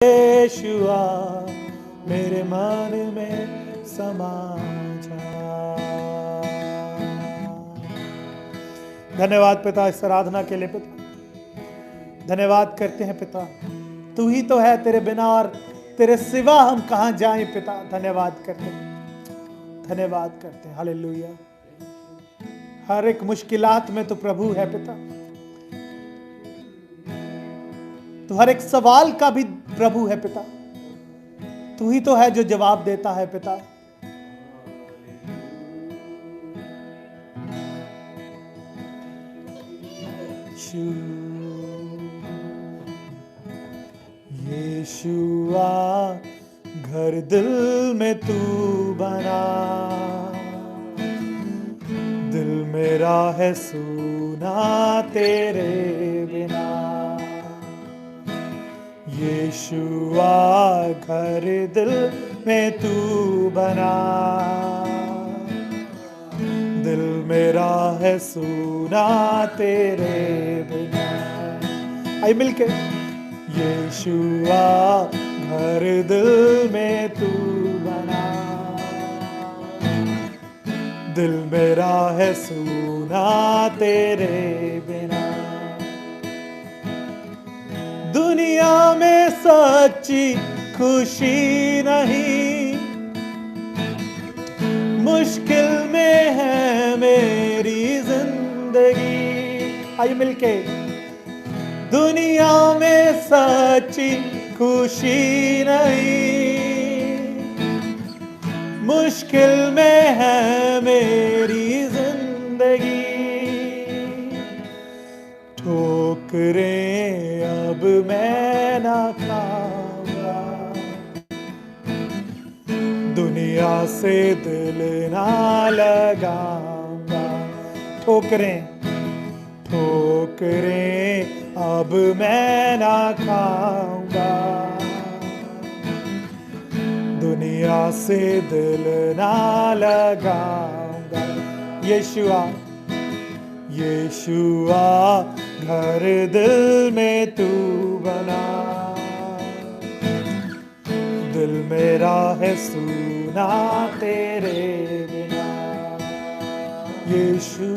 यीशुआ मेरे मन में समा जा। धन्यवाद पिता इस आराधना के लिए। पिता धन्यवाद करते हैं पिता, तू ही तो है, तेरे बिना और तेरे सिवा हम कहां जाएं पिता। धन्यवाद करते हैं, धन्यवाद करते हैं। हालेलुया। हर एक मुश्किलात में तो प्रभु है पिता, तो हर एक सवाल का भी प्रभु है पिता। तू ही तो है जो जवाब देता है पिता। यीशुआ घर दिल में तू बना, दिल मेरा है सुना तेरे बिना। यीशुआ घर दिल में तू बना, दिल मेरा है सुना तेरे बिना। आइए मिलके। यीशुआ घर दिल में तू बना, दिल मेरा है सुना तेरे बिना। दुनिया में सच्ची खुशी नहीं, मुश्किल में है मेरी जिंदगी। आइए मिलके। दुनिया में सच्ची खुशी नहीं, मुश्किल में है मेरी जिंदगी। ठोकरें अब मैं ना खाऊंगा, दुनिया से दिल ना लगाऊंगा। ठोकरें ठोकरें अब मैं ना खाऊंगा, दुनिया से दिल ना लगाऊंगा। यीशुआ यीशुआ घर दिल में तू बना, दिल मेरा है सुना तेरे बिना। यीशु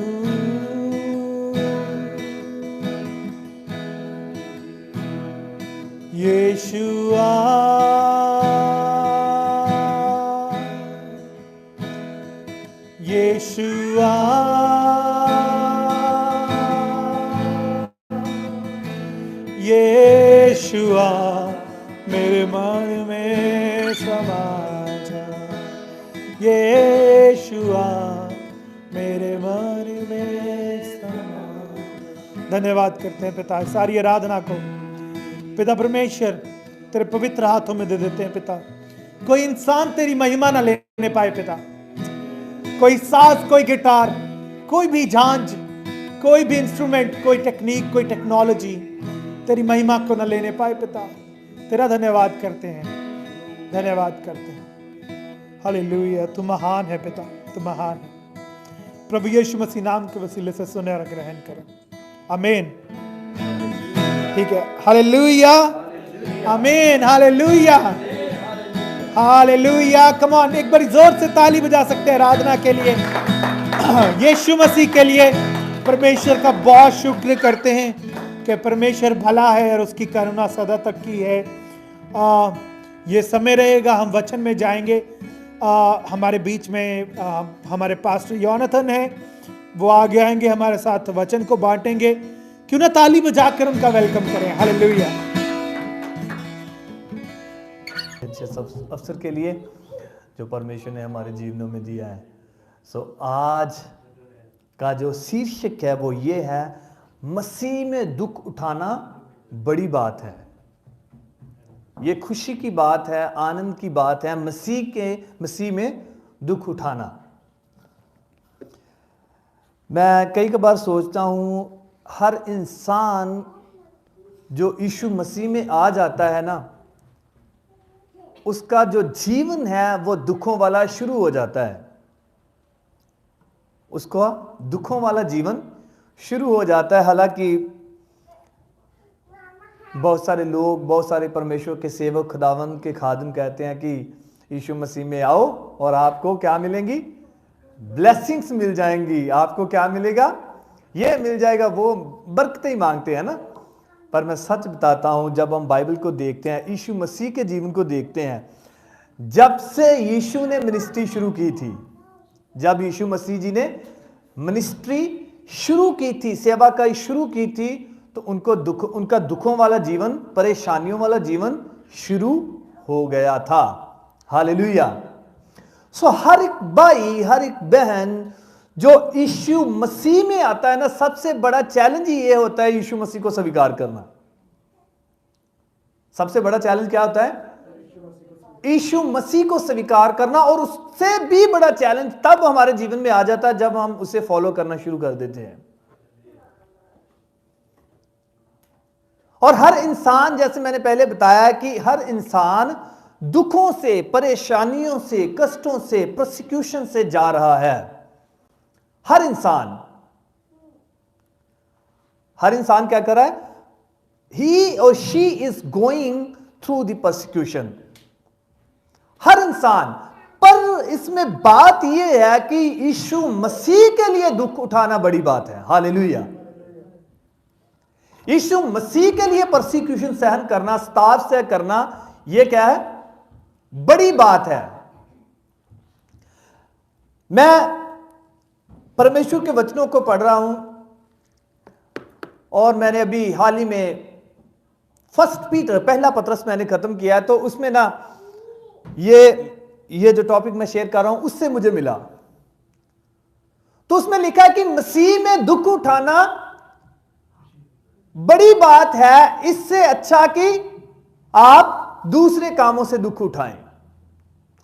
यीशुआ यीशुआ यीशुआ मेरे मन में समा जा। यीशुआ मेरे मन में समा। धन्यवाद करते हैं पिता, सारी आराधना को पिता परमेश्वर तेरे पवित्र हाथों में दे देते हैं पिता। कोई इंसान तेरी महिमा ना लेने पाए पिता, कोई साज, कोई गिटार, कोई भी झांझ, कोई भी इंस्ट्रूमेंट, कोई टेक्निक, कोई टेक्नोलॉजी तेरी महिमा को न लेने पाए पिता। तेरा धन्यवाद करते हैं, धन्यवाद करते हैं। हालेलुया। तू महान है पिता, तू महान है। प्रभु यीशु मसीह नाम के वसीले से सुने और ग्रहण करें। आमीन। ठीक है। हालेलुया, आमीन। Hallelujah, hallelujah. कम ऑन, एक बार जोर से ताली बजा सकते हैं आराधना के लिए, यीशु मसीह के लिए। परमेश्वर का बहुत शुक्र करते हैं कि परमेश्वर भला है और उसकी करुणा सदा तक की है। ये समय रहेगा, हम वचन में जाएंगे। हमारे बीच में हमारे पास्टर योनाथन है, वो आगे आएंगे, हमारे साथ वचन को बांटेंगे। क्यों ना ताली बजाकर उनका वेलकम करें। हालेलुया। अच्छे सब अवसर के लिए जो परमेश्वर ने हमारे जीवनों में दिया है। आज का जो शीर्षक है वो ये है, मसीह में दुख उठाना बड़ी बात है। ये खुशी की बात है, आनंद की बात है, मसीह में दुख उठाना। मैं कई बार सोचता हूँ, हर इंसान जो यीशु मसीह में आ जाता है ना, उसका जो जीवन है वो दुखों वाला शुरू हो जाता है। उसको दुखों वाला जीवन शुरू हो जाता है। हालांकि बहुत सारे लोग, बहुत सारे परमेश्वर के सेवक, खुदावंद के खादिम कहते हैं कि यीशु मसीह में आओ और आपको क्या मिलेंगी? ब्लेसिंग्स मिल जाएंगी। आपको क्या मिलेगा? ये मिल जाएगा। वो बरकतें ही मांगते हैं ना। पर मैं सच बताता हूं, जब हम बाइबल को देखते हैं, यीशु मसीह के जीवन को देखते हैं, जब से यीशु ने मिनिस्ट्री शुरू की थी, जब यीशु मसीह जी ने मिनिस्ट्री शुरू की थी, सेवा का शुरू की थी, तो उनका दुखों वाला जीवन, परेशानियों वाला जीवन शुरू हो गया था। हालेलुया। सो हर एक भाई, हर एक बहन जो यीशु मसीह में आता है ना, सबसे बड़ा चैलेंज ही ये होता है यीशु मसीह को स्वीकार करना। सबसे बड़ा चैलेंज क्या होता है? यीशु मसीह को स्वीकार करना। और उससे भी बड़ा चैलेंज तब हमारे जीवन में आ जाता है जब हम उसे फॉलो करना शुरू कर देते हैं। और हर इंसान, जैसे मैंने पहले बताया कि हर इंसान दुखों से, परेशानियों से, कष्टों से, प्रोसिक्यूशन से जा रहा है। हर इंसान क्या कर रहा है? ही और she is going through the persecution. हर इंसान। पर इसमें बात यह है कि यीशु मसीह के लिए दुख उठाना बड़ी बात है। हालेलुया। यीशु मसीह के लिए परसिक्यूशन सहन करना, सताव से करना, यह क्या है? बड़ी बात है। मैं परमेश्वर के वचनों को पढ़ रहा हूं और मैंने अभी हाल ही में फर्स्ट पीटर, पहला पत्रस मैंने खत्म किया है, तो उसमें ना ये जो टॉपिक मैं शेयर कर रहा हूं उससे मुझे मिला। तो उसमें लिखा है कि मसीह में दुख उठाना बड़ी बात है, इससे अच्छा कि आप दूसरे कामों से दुख उठाएं।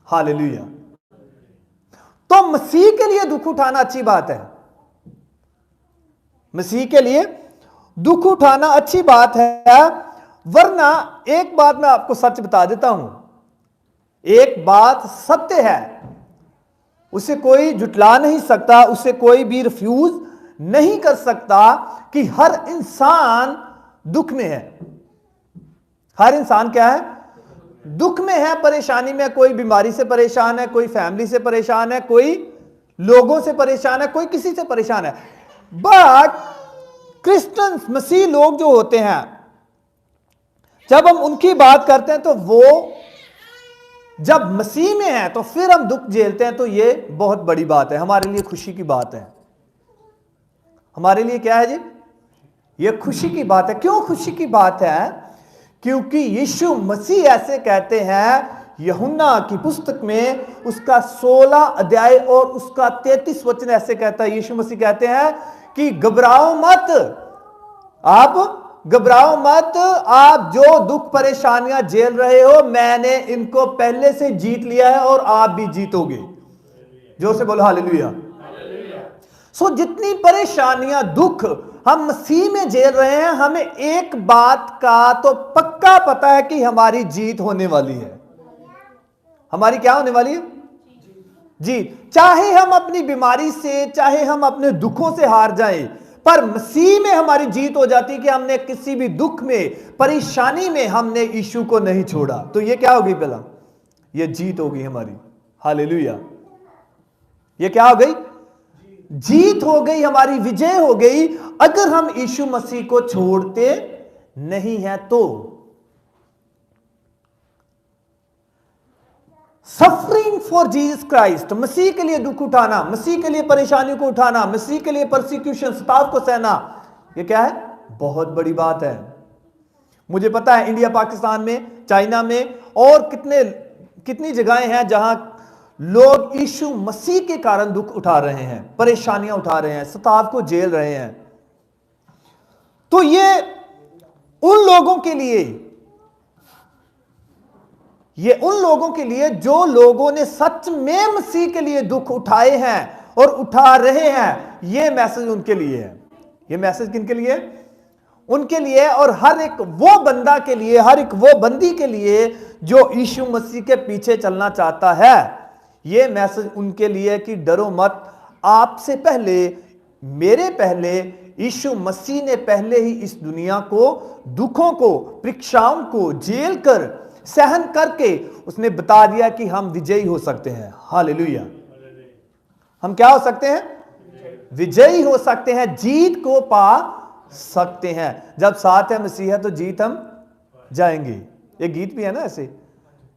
हालेलुया। तो मसीह के लिए दुख उठाना अच्छी बात है। मसीह के लिए दुख उठाना अच्छी बात है। वरना एक बात मैं आपको सच बता देता हूं, एक बात सत्य है, उसे कोई जुटला नहीं सकता, उसे कोई भी रिफ्यूज नहीं कर सकता कि हर इंसान दुख में है। हर इंसान क्या है? दुख में है, परेशानी में। कोई बीमारी से परेशान है, कोई फैमिली से परेशान है, कोई लोगों से परेशान है, कोई किसी से परेशान है। बट क्रिश्चियंस, मसीह लोग जो होते हैं, जब हम उनकी बात करते हैं तो वो जब मसीह में है तो फिर हम दुख झेलते हैं, तो ये बहुत बड़ी बात है, हमारे लिए खुशी की बात है। हमारे लिए क्या है जी? ये खुशी की बात है। क्यों खुशी की बात है? क्योंकि यीशु मसीह ऐसे कहते हैं यूहन्ना की पुस्तक में, उसका 16 अध्याय और उसका 33 वचन ऐसे कहता है। यीशु मसीह कहते हैं कि घबराओ मत, आप घबराओ मत, आप जो दुख परेशानियां झेल रहे हो, मैंने इनको पहले से जीत लिया है और आप भी जीतोगे। जोर से बोलो हालेलुया। सो जितनी परेशानियां, दुख हम मसीह में झेल रहे हैं, हमें एक बात का तो पक्का पता है कि हमारी जीत होने वाली है। हमारी क्या होने वाली है? जीत। चाहे हम अपनी बीमारी से, चाहे हम अपने दुखों से हार जाएं, पर मसीह में हमारी जीत हो जाती है कि हमने किसी भी दुख में, परेशानी में हमने यीशु को नहीं छोड़ा। तो ये क्या होगी? पहला ये जीत होगी हमारी। हालेलुया। ये क्या हो गई? जीत हो गई हमारी, विजय हो गई। अगर हम यीशु मसीह को छोड़ते नहीं है तो सफरिंग फॉर जीसस क्राइस्ट, मसीह के लिए दुख उठाना, मसीह के लिए परेशानियों को उठाना, मसीह के लिए परसिक्यूशन, सताव को सहना, ये क्या है? बहुत बड़ी बात है। मुझे पता है इंडिया, पाकिस्तान में, चाइना में और कितनी जगहें हैं जहां लोग यीशु मसीह के कारण दुख उठा रहे हैं, परेशानियां उठा रहे हैं, सताव को झेल रहे हैं। तो ये उन लोगों के लिए जो लोगों ने सच में मसीह के लिए दुख उठाए हैं और उठा रहे हैं। ये मैसेज उनके लिए है। ये मैसेज किनके लिए? उनके लिए। और हर एक वो बंदा के लिए, हर एक वो बंदी के लिए जो यीशु मसीह के पीछे चलना चाहता है, ये मैसेज उनके लिए कि डरो मत, आपसे पहले, मेरे पहले यीशु मसीह ने पहले ही इस दुनिया को, दुखों को, परीक्षाओं को झेल कर, सहन करके उसने बता दिया कि हम विजयी हो सकते हैं। हालेलुया। हम क्या हो सकते हैं? विजयी हो सकते हैं, जीत को पा सकते हैं। जब साथ है मसीहा तो जीत हम जाएंगे। एक गीत भी है ना ऐसे,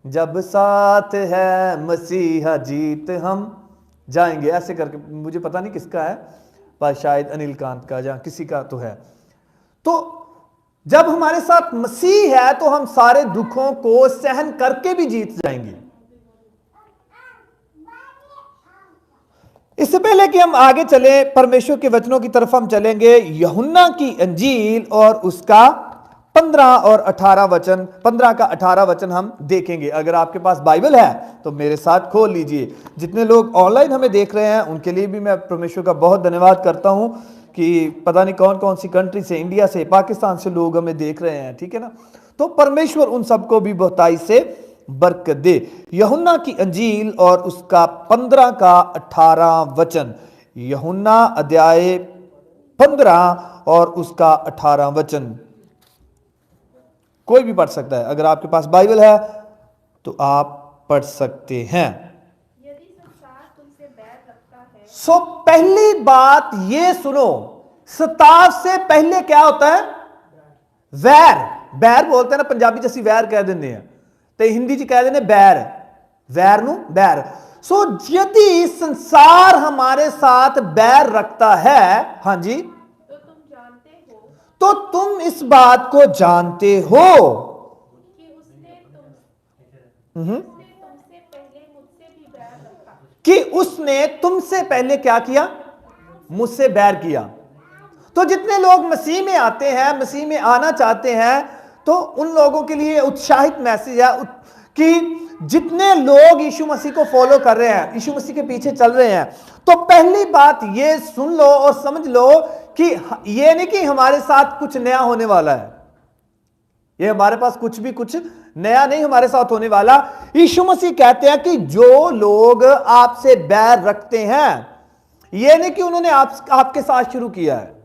जब साथ है मसीहा जीत हम जाएंगे, ऐसे करके, मुझे पता नहीं किसका है, पर शायद अनिल कांत का या किसी का तो है। तो जब हमारे साथ मसीह है तो हम सारे दुखों को सहन करके भी जीत जाएंगे। इससे पहले कि हम आगे चले परमेश्वर के वचनों की तरफ, हम चलेंगे यूहन्ना की अंजील और उसका 15 और 18 वचन, 15 का 18 वचन हम देखेंगे। अगर आपके पास बाइबल है तो मेरे साथ खोल लीजिए। जितने लोग ऑनलाइन हमें देख रहे हैं उनके लिए भी मैं परमेश्वर का बहुत धन्यवाद करता हूं कि पता नहीं कौन कौन सी कंट्री से, इंडिया से, पाकिस्तान से लोग हमें देख रहे हैं, ठीक है ना। तो परमेश्वर उन सबको भी बहुताई से बरकत दे। यूहन्ना की अंजील और उसका 15 का 18 वचन, यूहन्ना अध्याय 15 और उसका 18 वचन। कोई भी पढ़ सकता है, अगर आपके पास बाइबल है तो आप पढ़ सकते हैं। यदि संसार तुमसे बैर रखता है, सो पहली बात ये सुनो, सताव से पहले क्या होता है? वैर। बैर बोलते हैं ना पंजाबी जैसी वैर कह देंगे हैं, तो हिंदी च कह देने बैर, वैर नु बैर। सो यदि संसार हमारे साथ बैर रखता है, हाँ जी, तो तुम जानते हो तो तुम इस बात को जानते हो कि उसने हम्म, तुमसे पहले मुझसे भी बैर रखा। कि उसने तुमसे पहले क्या किया? मुझसे बैर किया। तो जितने लोग मसीह में आते हैं, मसीह में आना चाहते हैं, तो उन लोगों के लिए उत्साहित मैसेज है कि जितने लोग यीशु मसीह को फॉलो कर रहे हैं, यीशु मसीह के पीछे चल रहे हैं, तो पहली बात ये सुन लो और समझ लो कि ये नहीं कि हमारे साथ कुछ नया होने वाला है। ये हमारे पास कुछ नया नहीं हमारे साथ होने वाला। यीशु मसीह कहते हैं कि जो लोग आपसे बैर रखते हैं, ये नहीं कि उन्होंने आपके साथ शुरू किया है।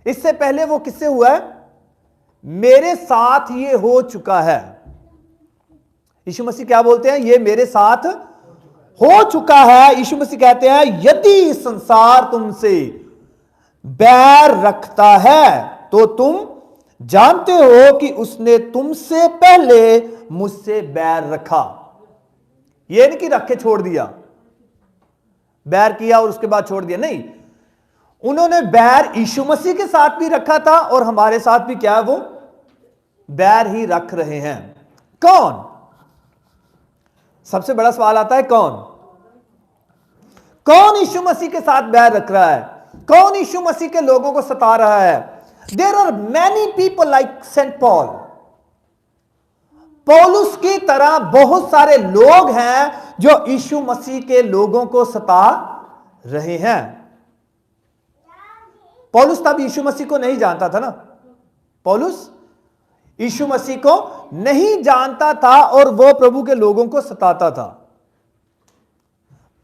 इससे पहले वो किससे हुआ है? मेरे साथ ये हो चुका है। यीशु मसीह क्या बोलते हैं? ये मेरे साथ हो चुका है। यीशु मसीह कहते हैं यदि संसार तुमसे बैर रखता है तो तुम जानते हो कि उसने तुमसे पहले मुझसे बैर रखा। यह नहीं कि रख के छोड़ दिया, बैर किया और उसके बाद छोड़ दिया, नहीं। उन्होंने बैर यीशु मसीह के साथ भी रखा था और हमारे साथ भी क्या है, वो बैर ही रख रहे हैं। कौन? सबसे बड़ा सवाल आता है, कौन यीशु मसीह के साथ बैर रख रहा है? कौन यीशु मसीह के लोगों को सता रहा है? There are many people like Saint Paul. पौलुस की तरह बहुत सारे लोग हैं जो यीशु मसीह के लोगों को सता रहे हैं। पौलुस तब यीशु मसीह को नहीं जानता था ना। पौलुस यीशु मसीह को नहीं जानता था और वो प्रभु के लोगों को सताता था।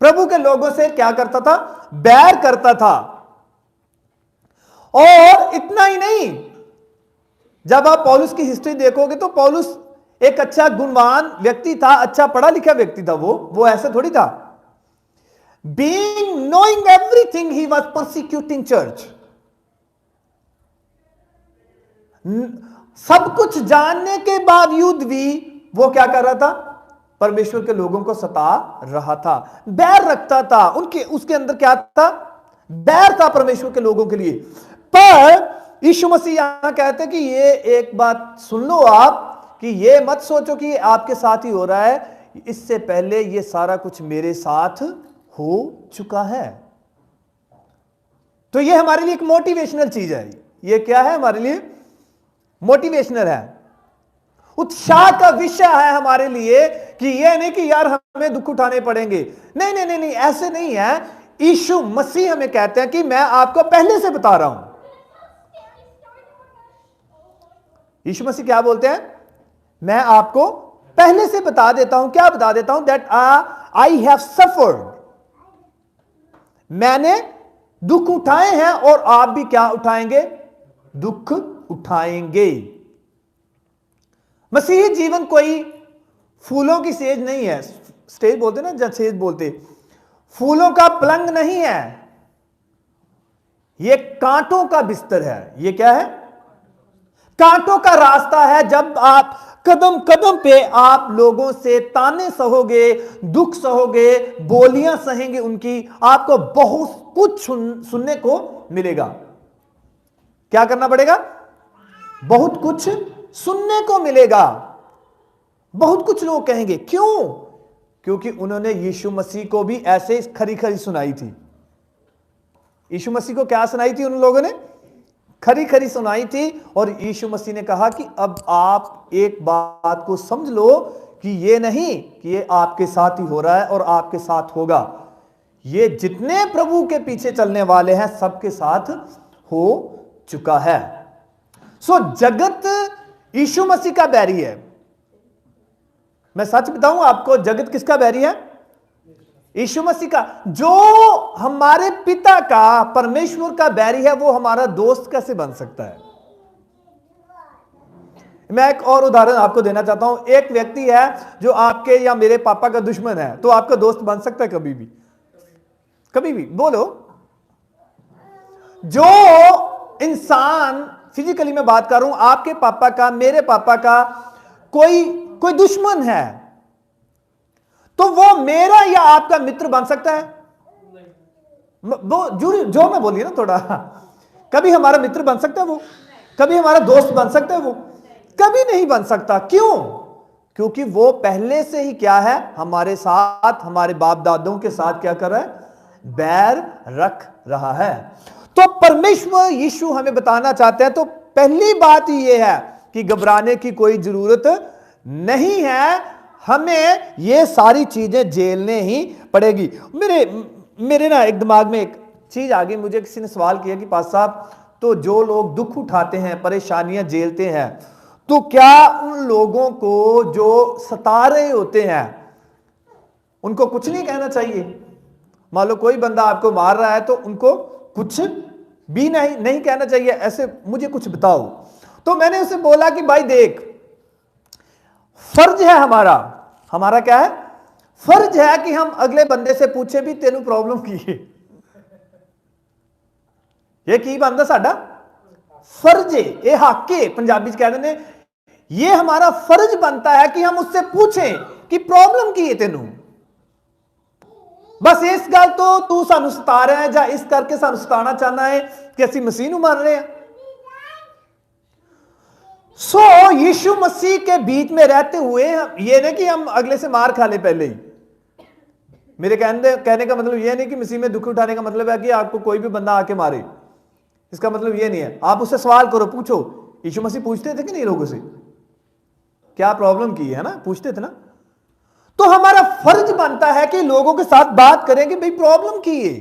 प्रभु के लोगों से क्या करता था? बैर करता था। और इतना ही नहीं, जब आप पौलुस की हिस्ट्री देखोगे तो पौलुस एक अच्छा गुणवान व्यक्ति था, अच्छा पढ़ा लिखा व्यक्ति था। वो ऐसा थोड़ी था। Being knowing everything he was persecuting church. सब कुछ जानने के बावजूद भी वो क्या कर रहा था? परमेश्वर के लोगों को सता रहा था, बैर रखता था। उसके अंदर क्या था? बैर था परमेश्वर के लोगों के लिए। पर यीशु मसीह यहां कहते हैं कि ये एक बात सुन लो आप, कि ये मत सोचो कि आपके साथ ही हो रहा है, इससे पहले ये सारा कुछ मेरे साथ हो चुका है। तो ये हमारे लिए एक मोटिवेशनल चीज है। ये क्या है? हमारे लिए मोटिवेशनल है, उत्साह का विषय है हमारे लिए, कि यह नहीं कि यार हमें दुख उठाने पड़ेंगे। नहीं नहीं नहीं नहीं, ऐसे नहीं है। यीशु मसीह हमें कहते हैं कि मैं आपको पहले से बता रहा हूं। यीशु मसीह क्या बोलते हैं? मैं आपको पहले से बता देता हूं। क्या बता देता हूं? That I have suffered. मैंने दुख उठाए हैं और आप भी क्या उठाएंगे? दुख उठाएंगे। मसीही जीवन कोई फूलों की सेज नहीं है। स्टेज बोलते ना, जब सेज बोलते, फूलों का पलंग नहीं है, यह कांटों का बिस्तर है। यह क्या है? कांटों का रास्ता है। जब आप कदम कदम पे आप लोगों से ताने सहोगे, दुख सहोगे, बोलियां सहेंगे उनकी, आपको बहुत कुछ सुनने को मिलेगा। क्या करना पड़ेगा? बहुत कुछ सुनने को मिलेगा। बहुत कुछ लोग कहेंगे। क्यों? क्योंकि उन्होंने यीशु मसीह को भी ऐसे खरी खरी सुनाई थी। यीशु मसीह को क्या सुनाई थी उन लोगों ने? खरी खरी सुनाई थी। और यीशु मसीह ने कहा कि अब आप एक बात को समझ लो कि ये नहीं कि ये आपके साथ ही हो रहा है और आपके साथ होगा। ये जितने प्रभु के पीछे चलने वाले हैं सबके साथ हो चुका है। सो जगत यीशु मसीह का बैरी है। मैं सच बताऊं आपको, जगत किसका बैरी है? यीशु मसीह का। जो हमारे पिता का, परमेश्वर का बैरी है, वो हमारा दोस्त कैसे बन सकता है? मैं एक और उदाहरण आपको देना चाहता हूं। एक व्यक्ति है जो आपके या मेरे पापा का दुश्मन है, तो आपका दोस्त बन सकता है कभी भी? कभी भी? बोलो। जो इंसान, फिजिकली मैं बात कर रहा हूं, आपके पापा का, मेरे पापा का कोई दुश्मन है, तो वो मेरा या आपका मित्र बन सकता है? वो जो मैं बोलिए ना थोड़ा, कभी हमारा मित्र बन सकता है वो? कभी हमारा दोस्त बन सकता है वो? कभी नहीं बन सकता। क्यों? क्योंकि वो पहले से ही क्या है? हमारे साथ, हमारे बाप दादों के साथ क्या कर रहा है? बैर रख रहा है। तो परमेश्वर यीशु हमें बताना चाहते हैं। तो पहली बात ही यह है कि घबराने की कोई जरूरत नहीं है। हमें ये सारी चीजें झेलने ही पड़ेगी। मेरे ना एक दिमाग में एक चीज आ गई। मुझे किसी ने सवाल किया कि पास साहब, तो जो लोग दुख उठाते हैं, परेशानियां झेलते हैं, तो क्या उन लोगों को जो सता रहे होते हैं उनको कुछ नहीं कहना चाहिए? मान लो कोई बंदा आपको मार रहा है तो उनको कुछ भी नहीं कहना चाहिए? ऐसे मुझे कुछ बताओ। तो मैंने उसे बोला कि भाई देख, फर्ज है हमारा क्या है? फर्ज है कि हम अगले बंदे से पूछे भी तेनू प्रॉब्लम की है। ये की बनता साडा फर्ज है, ये हक है। पंजाबी कह देते हैं, ये हमारा फर्ज बनता है कि हम उससे पूछें कि प्रॉब्लम की है तेनू। बस इस गल तो तू सानू सता रहा है, या इस करके सानू सताना चाहना है कि असी मसीह नू मान रहे हैं। सो यीशु मसीह के बीच में रहते हुए ये नहीं कि हम अगले से मार खा ले पहले ही। मेरे कहने का मतलब यह नहीं कि मसीह में दुख उठाने का मतलब है कि आपको कोई भी बंदा आके मारे। इसका मतलब यह नहीं है। आप उससे सवाल करो, पूछो। यीशु मसीह पूछते थे कि नहीं लोगों से क्या प्रॉब्लम की है ना? पूछते थे ना। तो हमारा फर्ज बनता है कि लोगों के साथ बात करें कि भाई प्रॉब्लम की है।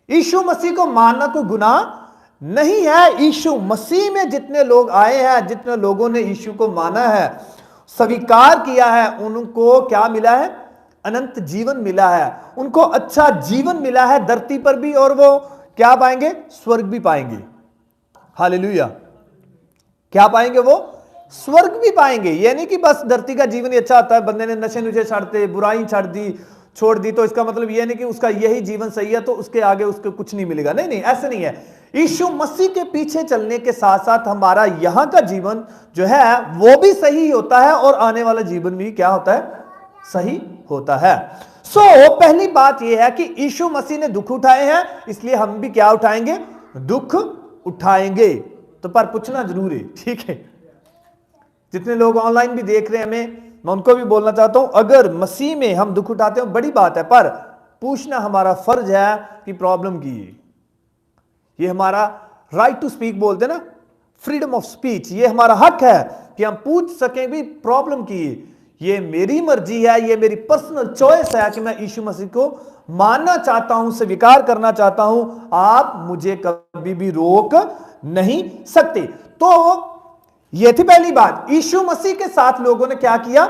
यीशु मसीह को मानना कोई गुनाह नहीं है। यीशु मसीह में जितने लोग आए हैं, जितने लोगों ने यीशु को माना है, स्वीकार किया है, उनको क्या मिला है? अनंत जीवन मिला है। उनको अच्छा जीवन मिला है धरती पर भी, और वो क्या पाएंगे? स्वर्ग भी पाएंगे। हालेलुया। क्या पाएंगे? वो स्वर्ग भी पाएंगे। यह नहीं कि बस धरती का जीवन ही अच्छा होता है, बंदे ने नशे नुशे छाड़ते, बुराई छोड़ दी तो इसका मतलब यह नहीं कि उसका यही जीवन सही है तो उसके आगे उसको कुछ नहीं मिलेगा। नहीं, ऐसे नहीं है। यीशु मसीह के पीछे चलने के साथ साथ हमारा यहां का जीवन जो है वो भी सही होता है, और आने वाला जीवन भी क्या होता है? सही होता है। पहली बात यह है कि यीशु मसीह ने दुख उठाए हैं, इसलिए हम भी क्या उठाएंगे? दुख उठाएंगे। तो पर पूछना जरूर है, ठीक है? जितने लोग ऑनलाइन भी देख रहे हैं मैं उनको भी बोलना चाहता हूं, अगर मसीह में हम दुख उठाते हैं बड़ी बात है, पर पूछना हमारा फर्ज है कि प्रॉब्लम की है। ये हमारा राइट टू स्पीक बोलते ना, फ्रीडम ऑफ स्पीच, ये हमारा हक है कि हम पूछ सकें भी प्रॉब्लम की है। ये मेरी मर्जी है, ये मेरी पर्सनल चॉइस है कि मैं यीशु मसीह को मानना चाहता हूं, स्वीकार करना चाहता हूं। आप मुझे कभी भी रोक नहीं सकते। तो यह थी पहली बात। यीशु मसीह के साथ लोगों ने क्या किया?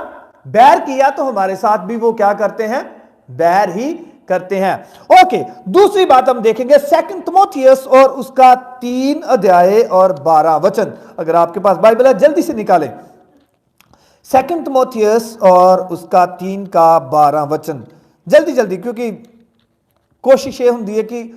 बैर किया। तो हमारे साथ भी वो क्या करते हैं? बैर ही करते हैं। ओके, दूसरी बात हम देखेंगे 2 तिमोथियस और उसका 3 अध्याय और 12 वचन। अगर आपके पास बाइबल है जल्दी से निकालें। 2 तिमोथियस और उसका 3 का 12 वचन, जल्दी जल्दी, क्योंकि कोशिश ये होती है कि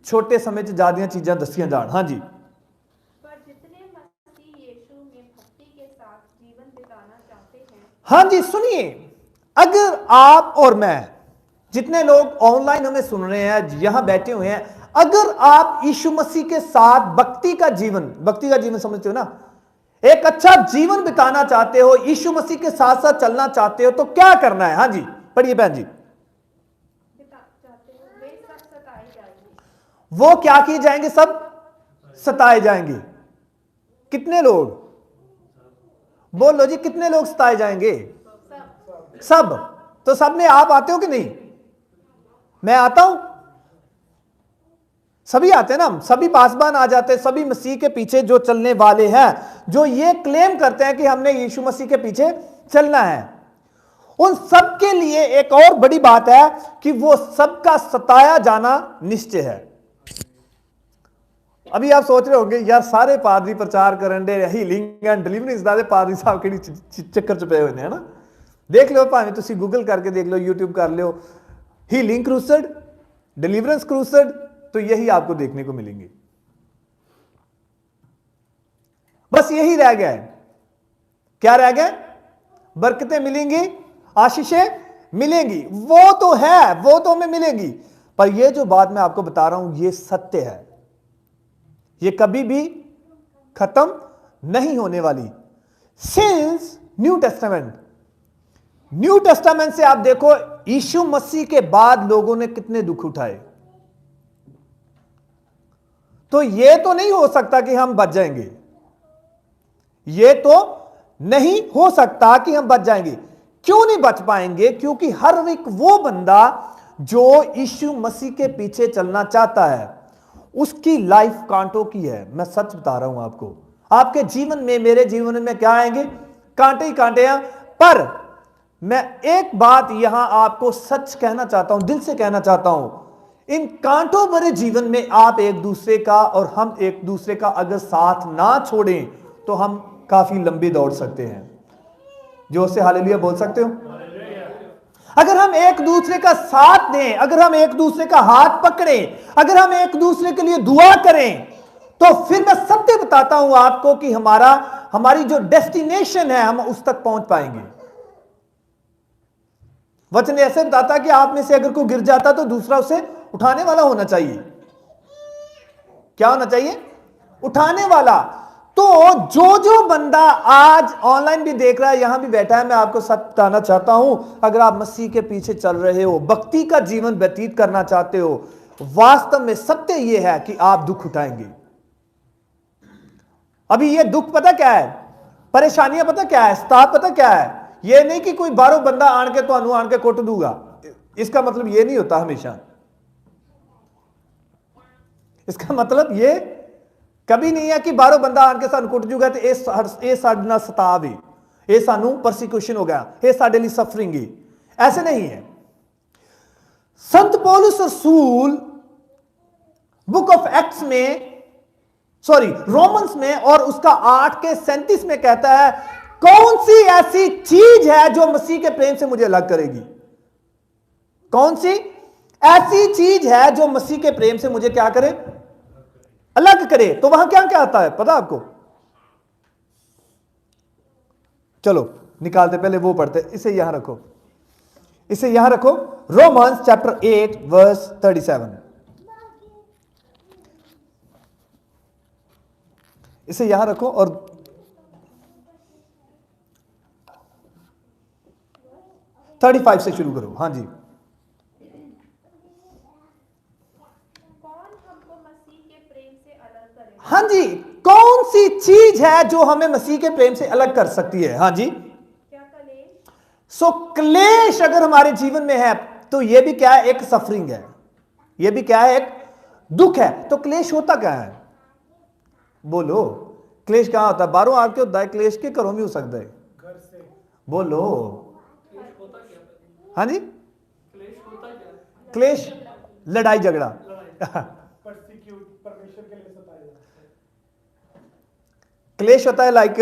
छोटे समय च ज्यादा चीज़ां दसियां जान। हाँ जी। पर जितने मसीह यीशु में भक्ति के साथ जीवन बिताना चाहते हैं, हाँ जी, सुनिए, अगर आप और मैं, जितने लोग ऑनलाइन हमें सुन रहे हैं, यहां बैठे हुए हैं, अगर आप यीशु मसीह के साथ भक्ति का जीवन समझते हो ना, एक अच्छा जीवन बिताना चाहते हो, यीशु मसीह के साथ साथ चलना चाहते हो, तो क्या करना है? हाँ जी, पढ़िए बहन जी। चाहते हो वे सब सताए जाएंगे। वो क्या किए जाएंगे? सब सताए जाएंगे। कितने लोग? बोल लो जी, कितने लोग सताए जाएंगे? सब। तो सब में आप आते हो कि नहीं? मैं आता हूं, सभी आते हैं ना, हम सभी पासबान आ जाते हैं, सभी मसीह के पीछे जो चलने वाले हैं, जो ये क्लेम करते हैं कि हमने यीशु मसीह के पीछे चलना है, उन सब के लिए एक और बड़ी बात है कि वो सबका सताया जाना निश्चय है। अभी आप सोच रहे होंगे यार सारे पादरी प्रचार करन दे हीलिंग एंड डिलीवरेंस दा पादरी साहब केड़ी चक्कर च पे हुए हैं ना। देख लो, भावें तुसी गूगल करके देख लो, यूट्यूब कर लो, हीलिंग क्रूसेड, डिलीवरेंस क्रूसेड, तो यही आपको देखने को मिलेंगे। बस यही रह गया है। क्या रह गया? बरकतें मिलेंगी, आशीषें मिलेंगी, वो तो है, वो तो हमें मिलेगी। पर यह जो बात मैं आपको बता रहा हूं, यह सत्य है, ये कभी भी खत्म नहीं होने वाली। सिंस न्यू टेस्टामेंट से आप देखो, यीशु मसीह के बाद लोगों ने कितने दुख उठाए। तो यह तो नहीं हो सकता कि हम बच जाएंगे, यह तो नहीं हो सकता कि हम बच जाएंगे। क्यों नहीं बच पाएंगे? क्योंकि हर एक वो बंदा जो यीशु मसीह के पीछे चलना चाहता है, उसकी लाइफ कांटों की है। मैं सच बता रहा हूं आपको, आपके जीवन में, मेरे जीवन में क्या आएंगे? कांटे ही कांटे हैं। पर मैं एक बात यहां आपको सच कहना चाहता हूं, दिल से कहना चाहता हूं, इन कांटों भरे जीवन में आप एक दूसरे का और हम एक दूसरे का अगर साथ ना छोड़ें तो हम काफी लंबी दौड़ सकते हैं। जो से हालेलुया बोल सकते हो? अगर हम एक दूसरे का साथ दें, अगर हम एक दूसरे का हाथ पकड़ें, अगर हम एक दूसरे के लिए दुआ करें, तो फिर मैं सत्य बताता हूं आपको कि हमारी जो डेस्टिनेशन है, हम उस तक पहुंच पाएंगे। वचन ऐसे बताता है कि आप में से अगर कोई गिर जाता तो दूसरा उसे उठाने वाला होना चाहिए। क्या होना चाहिए? उठाने वाला। तो जो बंदा आज ऑनलाइन भी देख रहा है, यहां भी बैठा है, मैं आपको सच बताना चाहता हूं, अगर आप मसीह के पीछे चल रहे हो, भक्ति का जीवन व्यतीत करना चाहते हो, वास्तव में सत्य यह है कि आप दुख उठाएंगे। अभी ये दुख पता क्या है? परेशानियां पता क्या है? स्ताप पता क्या है? ये नहीं कि कोई बाहरों बंदा आन के तो आन के कुट दूंगा, इसका मतलब ये नहीं होता हमेशा। इसका मतलब ये कभी नहीं है कि बाहरों बंदा आन के सानू कुट जूगा तो ये साडे नाल सताव है, ये सानू परसिक्यूशन हो गया, ये साडे लिए सफरिंग है। ऐसे नहीं है। संत पौलुस रसूल बुक ऑफ एक्ट्स में, रोमन्स में और उसका 8 के 37 में कहता है, कौन सी ऐसी चीज है जो मसीह के प्रेम से मुझे अलग करेगी? कौन सी ऐसी चीज है जो मसीह के प्रेम से मुझे क्या करे? अलग करे। तो वहां क्या क्या आता है पता आपको? चलो निकालते, पहले वो पढ़ते, इसे यहां रखो, इसे यहां रखो। रोमन्स चैप्टर 8 वर्स 37, इसे यहां रखो और 35 से शुरू करो। हाँ जी। कौन हमको मसीह के प्रेम से अलग करेगा? हाँ जी, कौन सी चीज है जो हमें मसीह के प्रेम से अलग कर सकती है? हाँ जी। क्या कलेश? क्लेश अगर हमारे जीवन में है तो यह भी क्या है? एक सफरिंग है, यह भी क्या है? एक दुख है। तो क्लेश होता क्या है? बोलो, क्लेश कहां होता है? बाहरों आके होता है क्लेश, के घरों में हो सकता है? घर से। बोलो। हाँ जी। क्लेश, लड़ाई झगड़ा। क्लेश होता है लाइक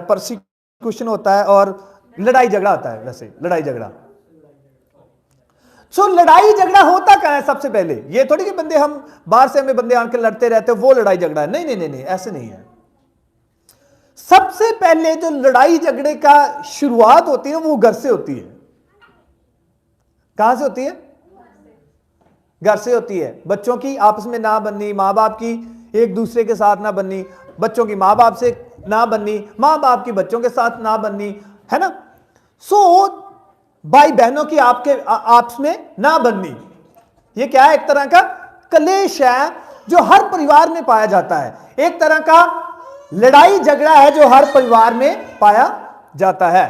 परसिक्यूशन होता है, और लड़ाई झगड़ा होता है, वैसे लड़ाई झगड़ा। सो लड़ाई झगड़ा होता क्या है सबसे पहले? ये थोड़ी कि बंदे हम बाहर से हमें बंदे आके लड़ते रहते वो लड़ाई झगड़ा है, नहीं नहीं नहीं नहीं, ऐसे नहीं है। सबसे पहले जो लड़ाई झगड़े का शुरुआत होती है वो घर से होती है। कहां से होती है? घर से होती है। बच्चों की आपस में ना बननी, माँ बाप की एक दूसरे के साथ ना बननी, बच्चों की माँ बाप से ना बननी, माँ बाप की बच्चों के साथ ना बननी, है ना। सो भाई बहनों की आपके आपस में ना बननी, ये क्या है? एक तरह का कलेश है जो हर परिवार में पाया जाता है, एक तरह का लड़ाई झगड़ा है जो हर परिवार में पाया जाता है।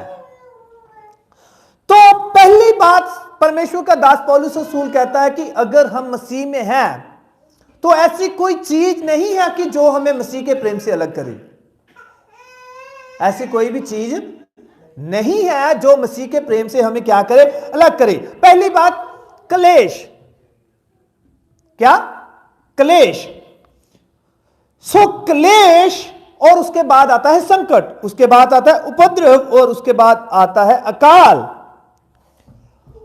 तो पहली बात परमेश्वर का दास पौलुस रसूल कहता है कि अगर हम मसीह में हैं तो ऐसी कोई चीज नहीं है कि जो हमें मसीह के प्रेम से अलग करे। ऐसी कोई भी चीज नहीं है जो मसीह के प्रेम से हमें क्या करे? अलग करे। पहली बात कलेश। क्या? क्लेश। सो क्लेश, और उसके बाद आता है संकट, उसके बाद आता है उपद्रव, और उसके बाद आता है अकाल,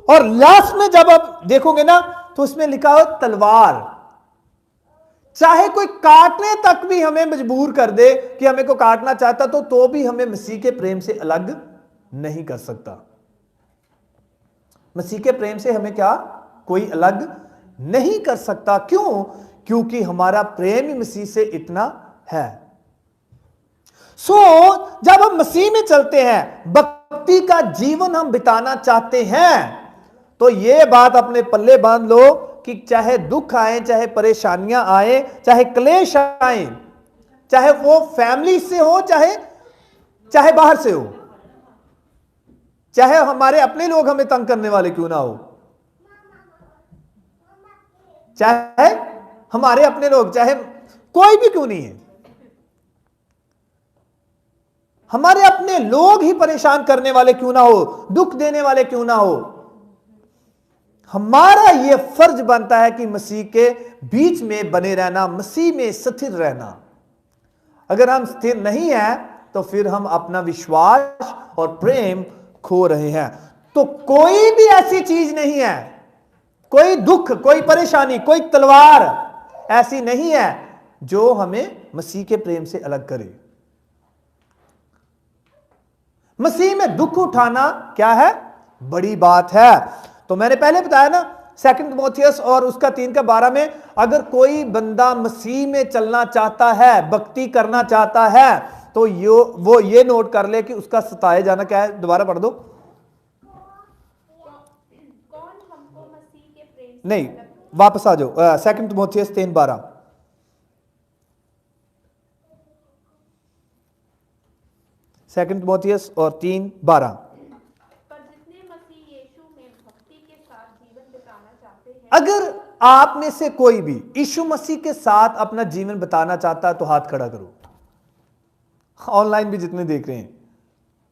और लास्ट में जब आप देखोगे ना तो उसमें लिखा हो तलवार। चाहे कोई काटने तक भी हमें मजबूर कर दे कि हमें को काटना चाहता तो भी हमें मसीह के प्रेम से अलग नहीं कर सकता। मसीह के प्रेम से हमें क्या कोई अलग नहीं कर सकता। क्यों? क्योंकि हमारा प्रेम ही मसीह से इतना है। जब हम मसीह में चलते हैं, भक्ति का जीवन हम बिताना चाहते हैं, तो यह बात अपने पल्ले बांध लो कि चाहे दुख आए, चाहे परेशानियां आए, चाहे क्लेश आए, चाहे वो फैमिली से हो, चाहे बाहर से हो, चाहे हमारे अपने लोग हमें तंग करने वाले क्यों ना हो, चाहे हमारे अपने लोग, चाहे कोई भी क्यों नहीं है, हमारे अपने लोग ही परेशान करने वाले क्यों ना हो, दुख देने वाले क्यों ना हो, हमारा यह फर्ज बनता है कि मसीह के बीच में बने रहना, मसीह में स्थिर रहना। अगर हम स्थिर नहीं हैं तो फिर हम अपना विश्वास और प्रेम खो रहे हैं। तो कोई भी ऐसी चीज नहीं है, कोई दुख, कोई परेशानी, कोई तलवार ऐसी नहीं है जो हमें मसीह के प्रेम से अलग करे। मसीह में दुख उठाना क्या है? बड़ी बात है। तो मैंने पहले बताया ना 2 तिमोथियस और उसका 3:12 में, अगर कोई बंदा मसीह में चलना चाहता है, भक्ति करना चाहता है, तो वो ये नोट कर ले कि उसका सताए जाना क्या है। दोबारा पढ़ दो। कौन हमको मसीह के प्रेम से नहीं, अलग वापस आ जाओ 2 तिमोथियस 3:12। 2 तिमोथियस और 3:12। पर जितने मसीह यीशु में भक्ति के साथ जीवन बिताना चाहते हैं, अगर आप में से कोई भी यीशु मसीह के साथ अपना जीवन बिताना चाहता है तो हाथ खड़ा करो। ऑनलाइन भी जितने देख रहे हैं,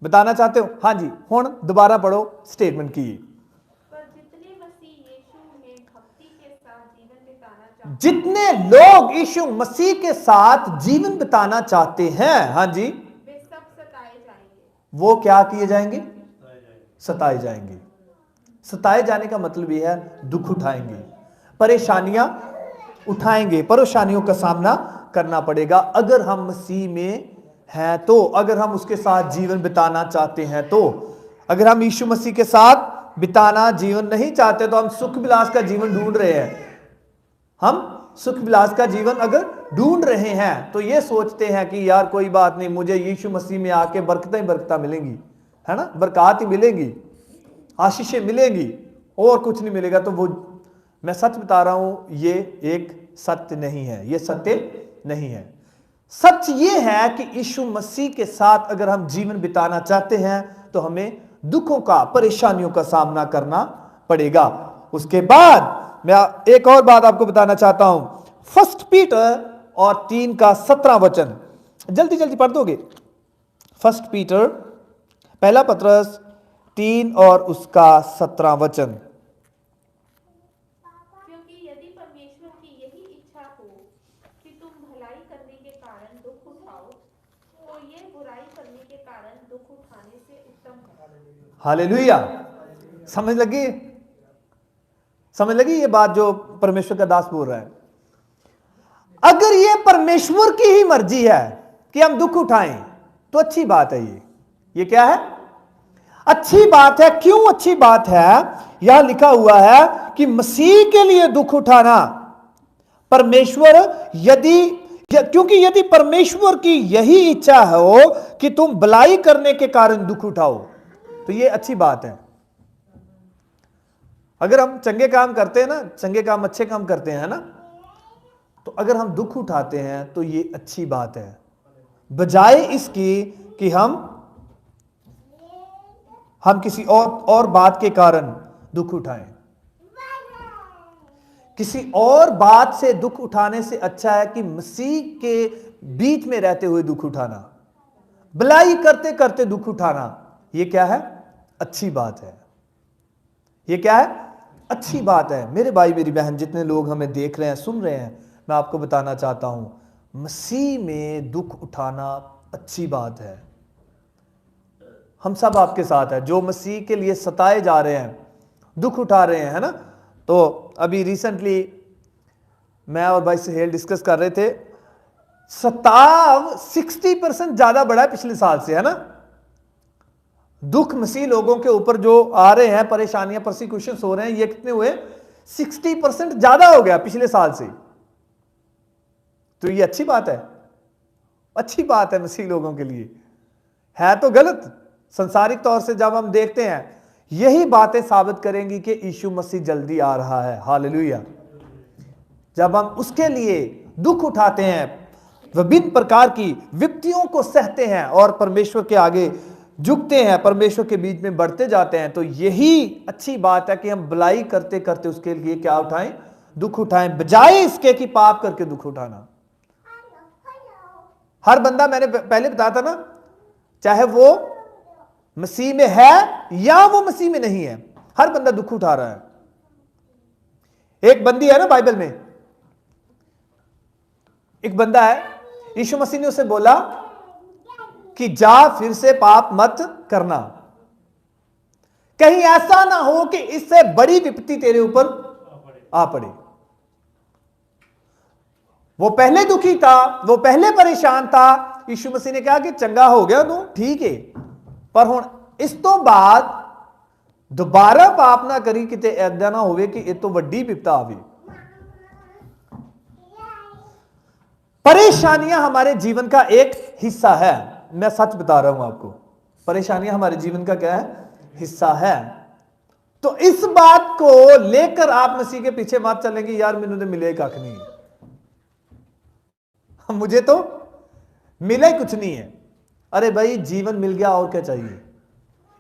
बताना चाहते हो? हाँ जी, हुण दोबारा पढ़ो स्टेटमेंट की। पर जितने मसीह यीशु में भक्ति के साथ जीवन बिताना चाहते जितने लोग यीशु मसीह के साथ जीवन बिताना चाहते हैं, हाँ जी, वे सब सताए जाएंगे। वो क्या किए जाएंगे? सताए जाएंगे। सताए जाने का मतलब यह है दुख उठाएंगे, परेशानियां उठाएंगे, परेशानियों का सामना करना पड़ेगा। अगर हम मसीह में हैं तो, अगर हम उसके साथ जीवन बिताना चाहते हैं तो, अगर हम यीशु मसीह के साथ बिताना जीवन नहीं चाहते तो हम सुख विलास का जीवन ढूंढ रहे हैं। हम सुख विलास का जीवन अगर ढूंढ रहे हैं तो ये सोचते हैं कि यार कोई बात नहीं, मुझे यीशु मसीह में आके बरकतें ही बरकतें मिलेंगी, है ना, बरकत ही मिलेंगी, आशीषें मिलेंगी, और कुछ नहीं मिलेगा। तो वो, मैं सच बता रहा हूं, ये एक सत्य नहीं है, ये सत्य नहीं है। सच ये है कि यीशु मसीह के साथ अगर हम जीवन बिताना चाहते हैं तो हमें दुखों का, परेशानियों का सामना करना पड़ेगा। उसके बाद मैं एक और बात आपको बताना चाहता हूं। 1 पीटर और 3:17 वचन जल्दी जल्दी पढ़ दोगे? 1 पीटर, पहला पत्रस 3 और उसका 17 वचन। हालेलुया। समझ लगी? समझ लगी ये बात जो परमेश्वर का दास बोल रहा है? अगर ये परमेश्वर की ही मर्जी है कि हम दुख उठाएं तो अच्छी बात है। ये क्या है? अच्छी बात है। क्यों अच्छी बात है? यह लिखा हुआ है कि मसीह के लिए दुख उठाना परमेश्वर क्योंकि यदि परमेश्वर की यही इच्छा हो कि तुम भलाई करने के कारण दुख उठाओ तो ये अच्छी बात है। अगर हम चंगे काम करते हैं ना, चंगे काम अच्छे काम करते हैं ना, तो अगर हम दुख उठाते हैं तो ये अच्छी बात है, बजाय इसकी कि हम किसी और बात के कारण दुख उठाएं। किसी और बात से दुख उठाने से अच्छा है कि मसीह के बीच में रहते हुए दुख उठाना, भलाई करते करते दुख उठाना। यह क्या है? अच्छी बात है। यह क्या है? अच्छी बात है। मेरे भाई मेरी बहन, जितने लोग हमें देख रहे हैं, सुन रहे हैं, मैं आपको बताना चाहता हूं, मसीह में दुख उठाना अच्छी बात है। हम सब आपके साथ है जो मसीह के लिए सताए जा रहे हैं, दुख उठा रहे हैं, है ना। तो अभी रिसेंटली मैं और भाई सुहेल डिस्कस कर रहे थे, सताव 60% ज्यादा बढ़ा है पिछले साल से, है ना। दुख मसीह लोगों के ऊपर जो आ रहे हैं, परेशानियां, परसिक्यूशन हो रहे हैं, ये कितने हुए? 60% ज्यादा हो गया पिछले साल से। तो ये अच्छी बात है, अच्छी बात है मसीह लोगों के लिए। है तो गलत। संसारिक तौर से जब हम देखते हैं, यही बातें साबित करेंगी कि यीशु मसीह जल्दी आ रहा है। हालेलुया। जब हम उसके लिए दुख उठाते हैं, विभिन्न प्रकार की विपत्तियों को सहते हैं और परमेश्वर के आगे झुकते हैं, परमेश्वर के बीच में बढ़ते जाते हैं, तो यही अच्छी बात है कि हम भलाई करते करते उसके लिए क्या उठाएं? दुख उठाएं, बजाय इसके कि पाप करके दुख उठाना। हर बंदा, मैंने पहले बताया था ना, चाहे वो मसीह में है या वो मसीह में नहीं है, हर बंदा दुख उठा रहा है। एक बंदी है ना बाइबल में, एक बंदा है, यीशु मसीह ने उसे बोला कि जा फिर से पाप मत करना, कहीं ऐसा ना हो कि इससे बड़ी विपत्ति तेरे ऊपर आ पड़े। वो पहले दुखी था, वो पहले परेशान था। यीशु मसीह ने कहा कि चंगा हो गया तू, ठीक है, पर हुण इस तो बाद दोबारा पाप ना करी, किते ऐदा ना होवे कि ये तो वड्डी विपता आवे। परेशानियां हमारे जीवन का एक हिस्सा है। मैं सच बता रहा हूं आपको, परेशानियां हमारे जीवन का क्या है? हिस्सा है। तो इस बात को लेकर आप मसीह के पीछे मत चलेंगे, यार मैंने तो मिले कख नहीं, मुझे तो मिले कुछ नहीं है। अरे भाई, जीवन मिल गया, और क्या चाहिए?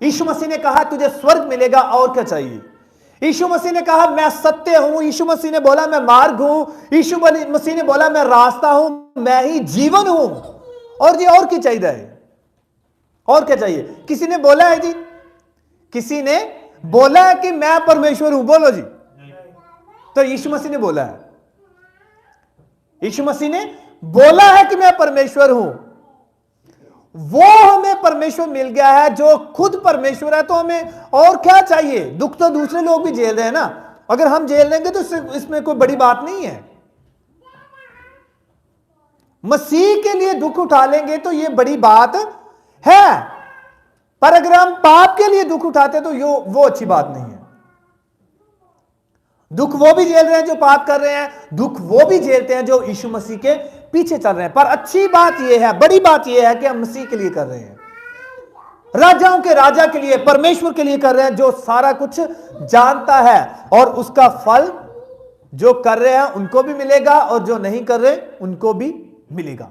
यीशु मसीह ने कहा तुझे स्वर्ग मिलेगा, और क्या चाहिए? यीशु मसीह ने कहा मैं सत्य हूं, यीशु मसीह ने बोला मैं मार्ग हूं, यीशु मसीह ने बोला मैं रास्ता हूं, मैं ही जीवन हूं। और जी और क्या चाहिए? और क्या चाहिए? किसी ने बोला है जी, किसी ने बोला है कि मैं परमेश्वर हूं? बोलो जी। तो यीशु मसीह ने बोला है, यीशु मसीह ने बोला है कि मैं परमेश्वर हूं। वो हमें परमेश्वर मिल गया है जो खुद परमेश्वर है, तो हमें और क्या चाहिए? दुख तो दूसरे लोग भी झेल रहे हैं ना, अगर हम झेल लेंगे तो इसमें कोई बड़ी बात नहीं है। मसीह के लिए दुख उठा लेंगे तो ये बड़ी बात है, पर अगर हम पाप के लिए दुख उठाते तो वो अच्छी बात नहीं है। दुख वो भी झेल रहे हैं जो पाप कर रहे हैं, दुख वो भी झेलते हैं जो यीशु मसीह के पीछे चल रहे हैं। पर अच्छी बात यह है, बड़ी बात यह है कि हम मसीह के लिए कर रहे हैं, राजाओं के राजा के लिए, परमेश्वर के लिए कर रहे हैं, जो सारा कुछ जानता है, और उसका फल जो कर रहे हैं उनको भी मिलेगा और जो नहीं कर रहे उनको भी मिलेगा।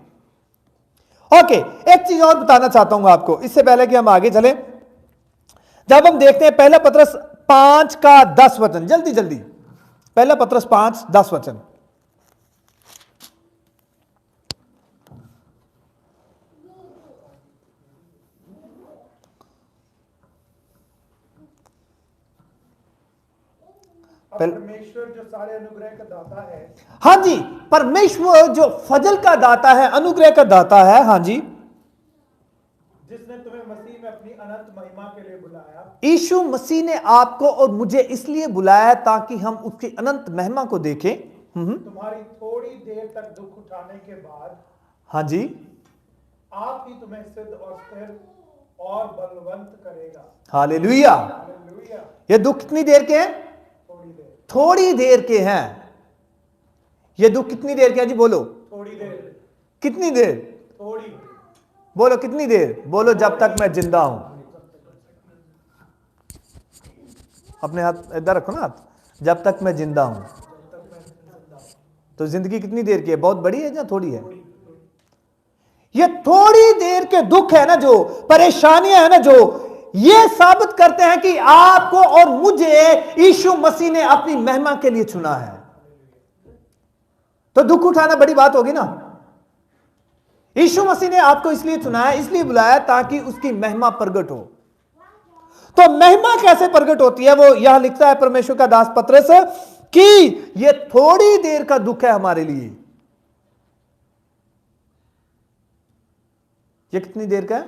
ओके, एक चीज और बताना चाहता हूं आपको इससे पहले कि हम आगे चलें। जब हम देखते हैं पहला पत्रस 5 का 10 वचन, जल्दी जल्दी, पहला पत्रस 5 10 वचन। परमेश्वर जो सारे अनुग्रह का दाता है, हाँ जी, परमेश्वर जो फजल का दाता है, अनुग्रह का दाता है, हाँ जी, जिसने तुम्हें मसीह में अपनी अनंत महिमा के लिए बुलाया, यीशु मसीह ने आपको और मुझे इसलिए बुलाया ताकि हम उसकी अनंत महिमा को देखें। तुम्हारी थोड़ी देर तक दुख उठाने के बाद हाँ जी, आप ही तुम्हें सिद्ध और स्थिर और बलवंत करेगा। हालेलुया। हालेलुया। ये दुख कितनी देर के हैं? थोड़ी देर, थोड़ी देर के हैं। ये दुख कितनी देर के हैं जी? बोलो थोड़ी देर, कितनी देर? थोड़ी, बोलो कितनी देर? बोलो जब तक मैं जिंदा हूं। अपने हाथ इधर रखो ना, हाथ। जब तक मैं जिंदा हूं। तो जिंदगी कितनी देर की है? बहुत बड़ी है या थोड़ी है? ये थोड़ी देर के दुख है ना, जो परेशानियां है ना, जो ये साबित करते हैं कि आपको और मुझे यीशु मसीह ने अपनी महिमा के लिए चुना है। तो दुख उठाना बड़ी बात होगी ना। यीशु मसीह ने आपको इसलिए चुना है, इसलिए बुलाया ताकि उसकी महिमा प्रकट हो। तो महिमा कैसे प्रकट होती है? वो यहां लिखता है परमेश्वर का दास पतरस कि ये थोड़ी देर का दुख है हमारे लिए। ये कितनी देर का है?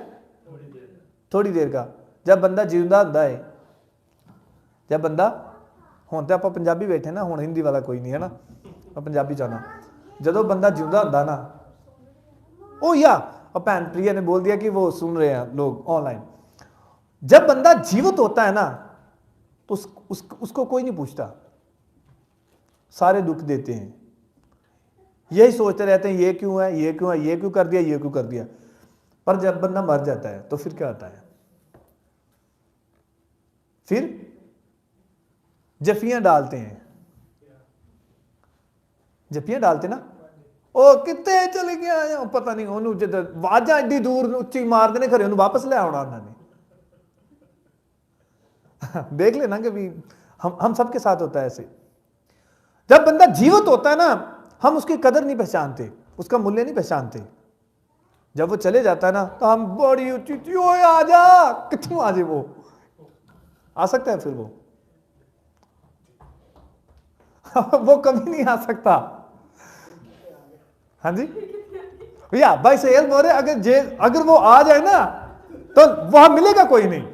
थोड़ी देर का। जब बंदा जिंदा ਹੁੰਦਾ है, जब बंदा ਹੁਣ ਤੇ ਆਪਾਂ ਪੰਜਾਬੀ ਬੈਠੇ ਨਾ, ਹੁਣ ਹਿੰਦੀ ਵਾਲਾ ਕੋਈ ਨਹੀਂ है ना, मैं पंजाबी चाहना। ਜਦੋਂ ਬੰਦਾ ਜਿਉਂਦਾ ਹੁੰਦਾ ना, ओ या और भैन प्रिया ने बोल दिया कि वो सुन रहे हैं लोग ऑनलाइन। जब बंदा जीवित होता है ना, तो उसको कोई नहीं पूछता, सारे दुख देते हैं, यही सोचते रहते हैं ये क्यों है, ये क्यों है, ये क्यों कर दिया, ये क्यों कर दिया। पर जब बंदा मर जाता है तो फिर क्या होता है? फिर जफियां डालते हैं, जफियां डालते ना, ओ कितने चले गया पता नहीं, ਉਹਨੂੰ ਜਦ ਵਾਜਾਂ ਏਡੀ ਦੂਰ ਉੱਚੀ ਮਾਰਦੇ ਨੇ, ਘਰੇ ਉਹਨੂੰ ਵਾਪਸ ਲੈ ਆਉਣਾ ਉਹਨਾਂ ਨੇ। देख लेना कि भी हम सबके साथ होता है ऐसे। जब बंदा जीवित होता है ना, हम उसकी कदर नहीं पहचानते, उसका मूल्य नहीं पहचानते। जब वो चले जाता है ना, तो हम बड़ी ऊंची ओए आ जा, कितों आ जाए, वो आ सकता है फिर वो कभी नहीं आ सकता। हाँ जी भैया, भाई सेल बोल रहे, अगर वो आ जाए ना, तो वहां मिलेगा कोई नहीं।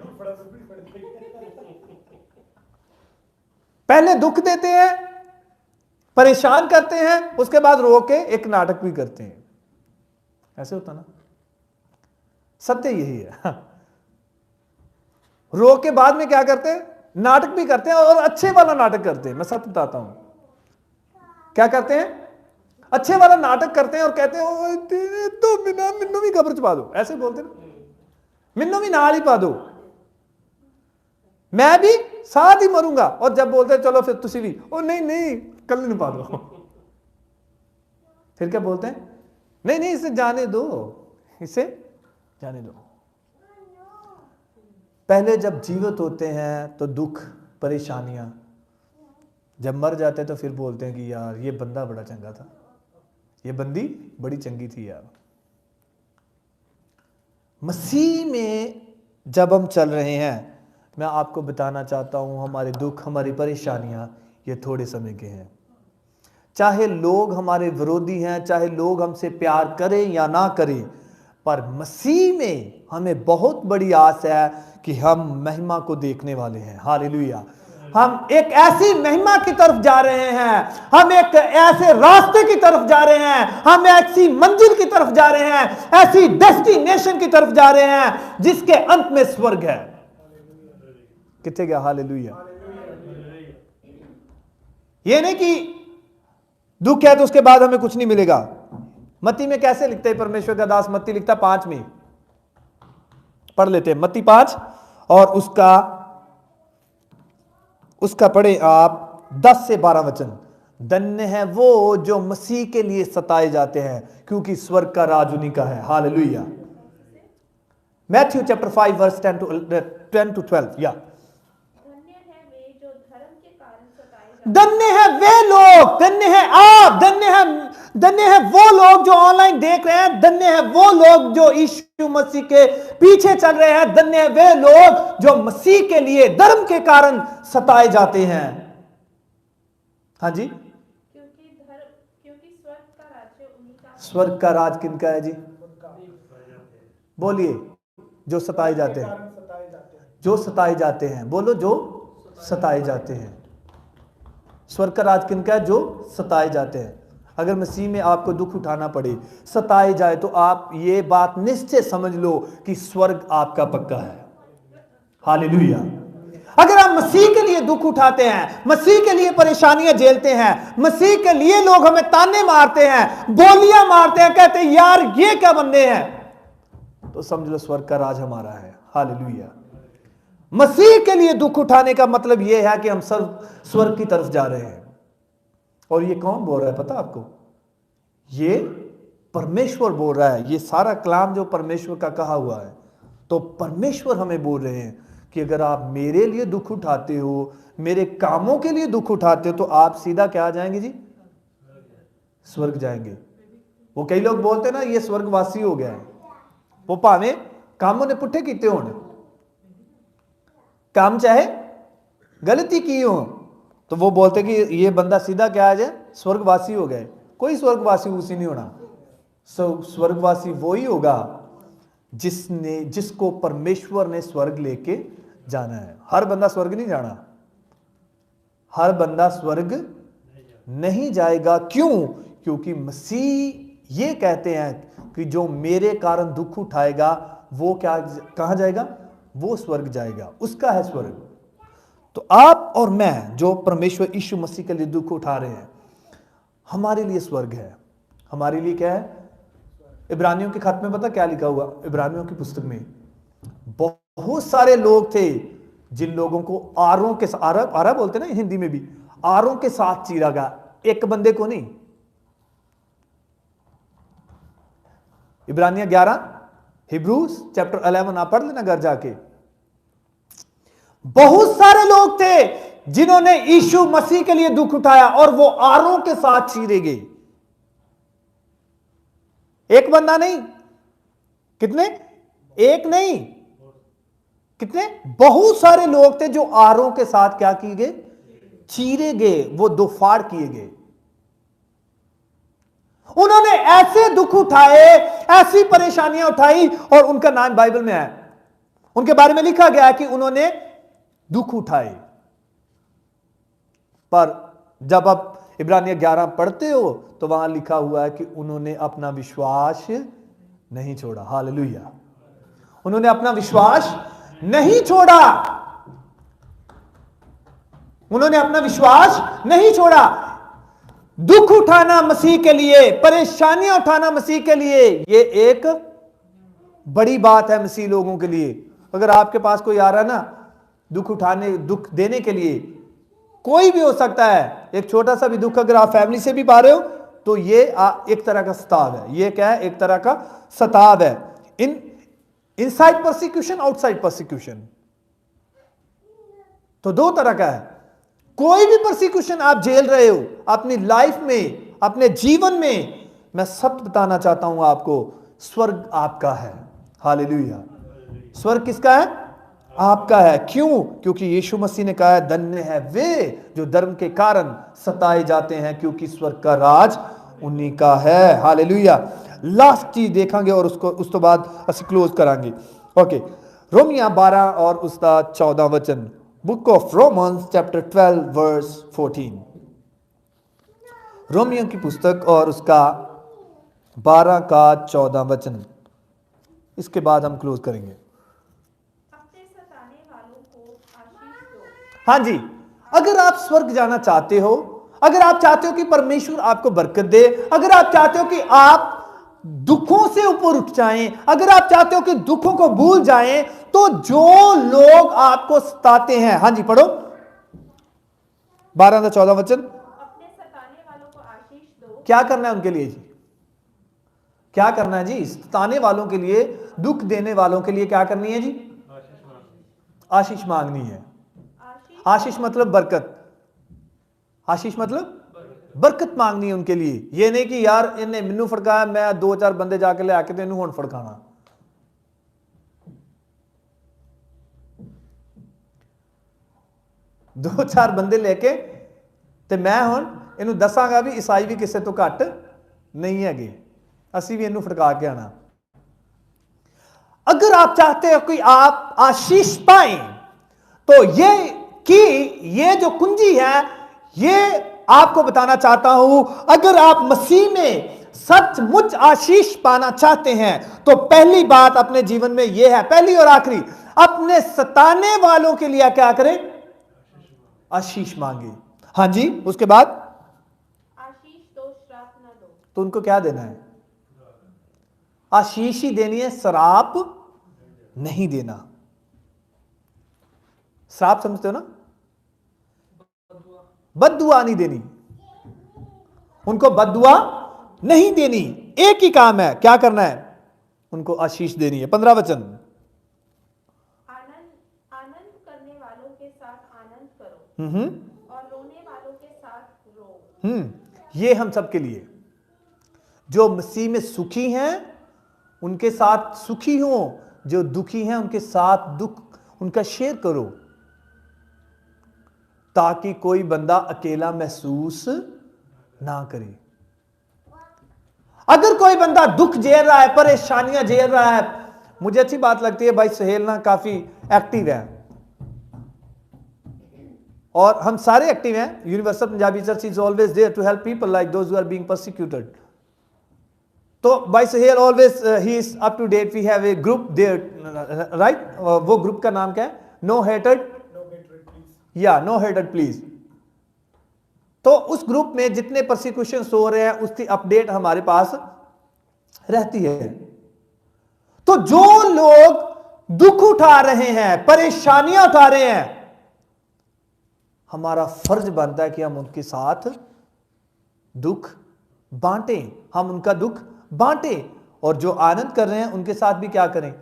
पहले दुख देते हैं, परेशान करते हैं, उसके बाद रो के एक नाटक भी करते हैं। ऐसे होता ना, सत्य यही है। रो के बाद में क्या करते हैं? नाटक भी करते हैं, और अच्छे वाला नाटक करते हैं। मैं सत्य बताता हूं, क्या करते हैं? अच्छे वाला नाटक करते हैं और कहते हैं तो मिन्नू भी कब्र च पा दो, ऐसे बोलते ना, मिन्नू भी नाल ही पा दो, मैं भी साथ ही मरूंगा। और जब बोलते हैं चलो फिर तुसी भी, ओ नहीं नहीं कल नहीं पा दो, फिर क्या बोलते हैं? नहीं नहीं इसे जाने दो, इसे जाने दो। पहले जब जीवित होते हैं तो दुख परेशानियां, जब मर जाते हैं तो फिर बोलते हैं कि यार ये बंदा बड़ा चंगा था, ये बंदी बड़ी चंगी थी यार। मसीह में जब हम चल रहे हैं, मैं आपको बताना चाहता हूं, हमारे दुख, हमारी परेशानियां ये थोड़े समय के हैं। चाहे लोग हमारे विरोधी हैं, चाहे लोग हमसे प्यार करें या ना करें, पर मसीह में हमें बहुत बड़ी आस है कि हम महिमा को देखने वाले हैं। हालेलुया। हम एक ऐसी महिमा की तरफ जा रहे हैं, हम एक ऐसे रास्ते की तरफ जा रहे हैं, हम ऐसी मंजिल की तरफ जा रहे हैं, ऐसी डेस्टिनेशन की तरफ जा रहे हैं जिसके अंत में स्वर्ग है। कितने गया? हालेलुया। ये नहीं कि दुख है तो उसके बाद हमें कुछ नहीं मिलेगा। मत्ती में कैसे लिखते हैं परमेश्वर का दास? मत्ती लिखता 5 में, पढ़ लेते हैं मत्ती 5, और उसका पढ़े आप 10 से 12 वचन। धन्य है वो जो मसीह के लिए सताए जाते हैं, क्योंकि स्वर्ग का राज उन्हीं का है। Hallelujah. Matthew chapter 5 verse 10 to 12। या धन्य है वे जो धर्म के कारण सताए धन्य है वे लोग, धन्य है आप, धन्य है वो लोग जो ऑनलाइन देख रहे हैं, धन्य है वो लोग जो यीशु मसीह के पीछे चल रहे हैं, धन्य है वे लोग जो मसीह के लिए धर्म के कारण सताए जाते हैं। हाँ जी, क्योंकि स्वर्ग का राज्य उन्हीं का है। स्वर्ग का राज किनका है जी? बोलिए। जो सताए जाते हैं, कारण सताए जाते हैं। जो सताए जाते हैं, बोलो जो सताए जाते हैं। स्वर्ग का राज किनका है? जो सताए जाते हैं। अगर मसीह में आपको दुख उठाना पड़े, सताए जाए, तो आप ये बात निश्चय समझ लो कि स्वर्ग आपका पक्का है। हालेलुया। अगर आप मसीह के लिए दुख उठाते हैं, मसीह के लिए परेशानियां झेलते हैं, मसीह के लिए लोग हमें ताने मारते हैं, गोलियां मारते हैं, कहते हैं यार ये क्या बंदे हैं, तो समझ लो स्वर्ग का राज हमारा है। हालेलुया। मसीह के लिए दुख उठाने का मतलब यह है कि हम स्वर्ग की तरफ जा रहे हैं। और ये कौन बोल रहा है पता आपको? ये परमेश्वर बोल रहा है। ये सारा कलाम जो परमेश्वर का कहा हुआ है, तो परमेश्वर हमें बोल रहे हैं कि अगर आप मेरे लिए दुख उठाते हो, मेरे कामों के लिए दुख उठाते हो, तो आप सीधा क्या जाएंगे जी? स्वर्ग जाएंगे। वो कई लोग बोलते हैं ना ये स्वर्गवासी हो गया है, वो भावे कामों ने पुट्ठे कीते होने, काम चाहे गलती की हो, तो वो बोलते कि ये बंदा सीधा क्या आ जाए? स्वर्गवासी हो गए। कोई स्वर्गवासी उसी नहीं होना। स्वर्गवासी वही होगा जिसको परमेश्वर ने स्वर्ग लेके जाना है। हर बंदा स्वर्ग नहीं जाना, हर बंदा स्वर्ग नहीं जाएगा। क्यों? क्योंकि मसीह ये कहते हैं कि जो मेरे कारण दुख उठाएगा वो क्या, कहां जाएगा? वो स्वर्ग जाएगा, उसका है स्वर्ग। तो आप और मैं जो परमेश्वर यीशु मसीह के लिए दुख उठा रहे हैं, हमारे लिए स्वर्ग है। हमारे लिए क्या है? इब्रानियों के खत में पता क्या लिखा हुआ? इब्रानियों की पुस्तक में बहुत सारे लोग थे जिन लोगों को आरों के आरा बोलते ना हिंदी में भी, आरों के साथ चीरा गया। एक बंदे को नहीं। इब्रानिया 11, हिब्रूज चैप्टर 11 आप पढ़ लेना घर जाके। बहुत सारे लोग थे जिन्होंने यीशु मसीह के लिए दुख उठाया और वो आरों के साथ चीरे गए। एक बंदा नहीं, कितने? एक नहीं, कितने? बहुत सारे लोग थे जो आरों के साथ क्या किए गए? चीरे गए, वो दो फाड़ किए गए। उन्होंने ऐसे दुख उठाए, ऐसी परेशानियां उठाई, और उनका नाम बाइबल में है। उनके बारे में लिखा गया है कि उन्होंने दुख उठाए। पर जब आप इब्रानिया 11 पढ़ते हो तो वहां लिखा हुआ है कि उन्होंने अपना विश्वास नहीं छोड़ा। हालेलुया। उन्होंने अपना विश्वास नहीं छोड़ा। उन्होंने अपना विश्वास नहीं छोड़ा। दुख उठाना मसीह के लिए, परेशानियां उठाना मसीह के लिए, ये एक बड़ी बात है मसीह लोगों के लिए। अगर आपके पास कोई आ रहा है ना दुख उठाने, दुख देने के लिए, कोई भी हो सकता है, एक छोटा सा भी दुख अगर आप फैमिली से भी पा रहे हो, तो ये एक तरह का सताव है। ये क्या है? एक तरह का सताव है। इनसाइड परसिक्यूशन, आउटसाइड परसिक्यूशन, तो दो तरह का है। कोई भी परसिक्यूशन आप झेल रहे हो अपनी लाइफ में, अपने जीवन में, मैं सब बताना चाहता हूं आपको, स्वर्ग आपका है। हालेलुया। स्वर्ग किसका है? आपका है। क्यों? क्योंकि यीशु मसीह ने कहा है धन्य है वे जो धर्म के कारण सताए जाते हैं, क्योंकि स्वर्ग का राज उन्हीं का है। हालेलुया। लास्ट चीज देखेंगे और उस तो बाद असं क्लोज करांगे। ओके, रोमिया 12 और उसका 14 वचन। Book of Romans chapter 12 verse 14। रोमियो की पुस्तक और उसका 12 का 14 वचन। इसके बाद हम क्लोज करेंगे। अपने सताने वालों को आशीष दो। हाँ जी, अगर आप स्वर्ग जाना चाहते हो, अगर आप चाहते हो कि परमेश्वर आपको बरकत दे, अगर आप चाहते हो कि आप दुखों से ऊपर उठ जाएं, अगर आप चाहते हो कि दुखों को भूल जाएं, तो जो लोग आपको सताते हैं, हाँ जी पढ़ो 12 से 14 वचन। अपने सताने वालों को आशीष दो। क्या करना है उनके लिए जी? क्या करना है जी? सताने वालों के लिए, दुख देने वालों के लिए क्या करनी है जी? आशीष मांगनी है। आशीष मतलब बरकत। आशीष मतलब बरकत मांगनी है उनके लिए। ये नहीं कि यार इन्हें मैनू फड़काया, मैं 2-4 बंदे जाके ले आके तेनू हुण फड़काना। दो चार बंदे लेके ते मैं हुण इनू दसांगा भी ईसाई भी किसी तो घट नहीं हैगे, असी भी इनू फड़का के आना। अगर आप चाहते हो कि आप आशीष पाएं, तो ये जो कुंजी है, ये आपको बताना चाहता हूं। अगर आप मसीह में सचमुच आशीष पाना चाहते हैं, तो पहली बात अपने जीवन में यह है, पहली और आखिरी, अपने सताने वालों के लिए क्या करें? आशीष मांगे। हाँ जी, उसके बाद आशीष दो, श्राप न दो। तो उनको क्या देना है? आशीष ही देनी है, श्राप नहीं देना। श्राप समझते हो ना? बद्दुआ नहीं देनी, उनको बद्दुआ नहीं देनी। एक ही काम है, क्या करना है? उनको आशीष देनी है। 15 वचन, आनंद करने वालों के साथ आनंद करो और रोने वालों के साथ रो। ये हम सब के लिए, जो मसीह में सुखी हैं उनके साथ सुखी हो, जो दुखी हैं उनके साथ दुख उनका शेयर करो, ताकि कोई बंदा अकेला महसूस ना करे। अगर कोई बंदा दुख झेल रहा है, परेशानियां झेल रहा है, मुझे अच्छी बात लगती है भाई सुहेल ना काफी एक्टिव है, और हम सारे एक्टिव हैं। Universal Punjabi church is always there to help people like those who are being persecuted. तो भाई Suhail always he is up to date. We have a group there, right? वो ग्रुप का नाम क्या है? नो हेटेड, या नो हेटेड प्लीज। तो उस ग्रुप में जितने परसिक्यूशन हो रहे हैं उसकी अपडेट हमारे पास रहती है। तो जो लोग दुख उठा रहे हैं, परेशानियां उठा रहे हैं, हमारा फर्ज बनता है कि हम उनके साथ दुख बांटें, हम उनका दुख बांटें, और जो आनंद कर रहे हैं उनके साथ भी क्या करें?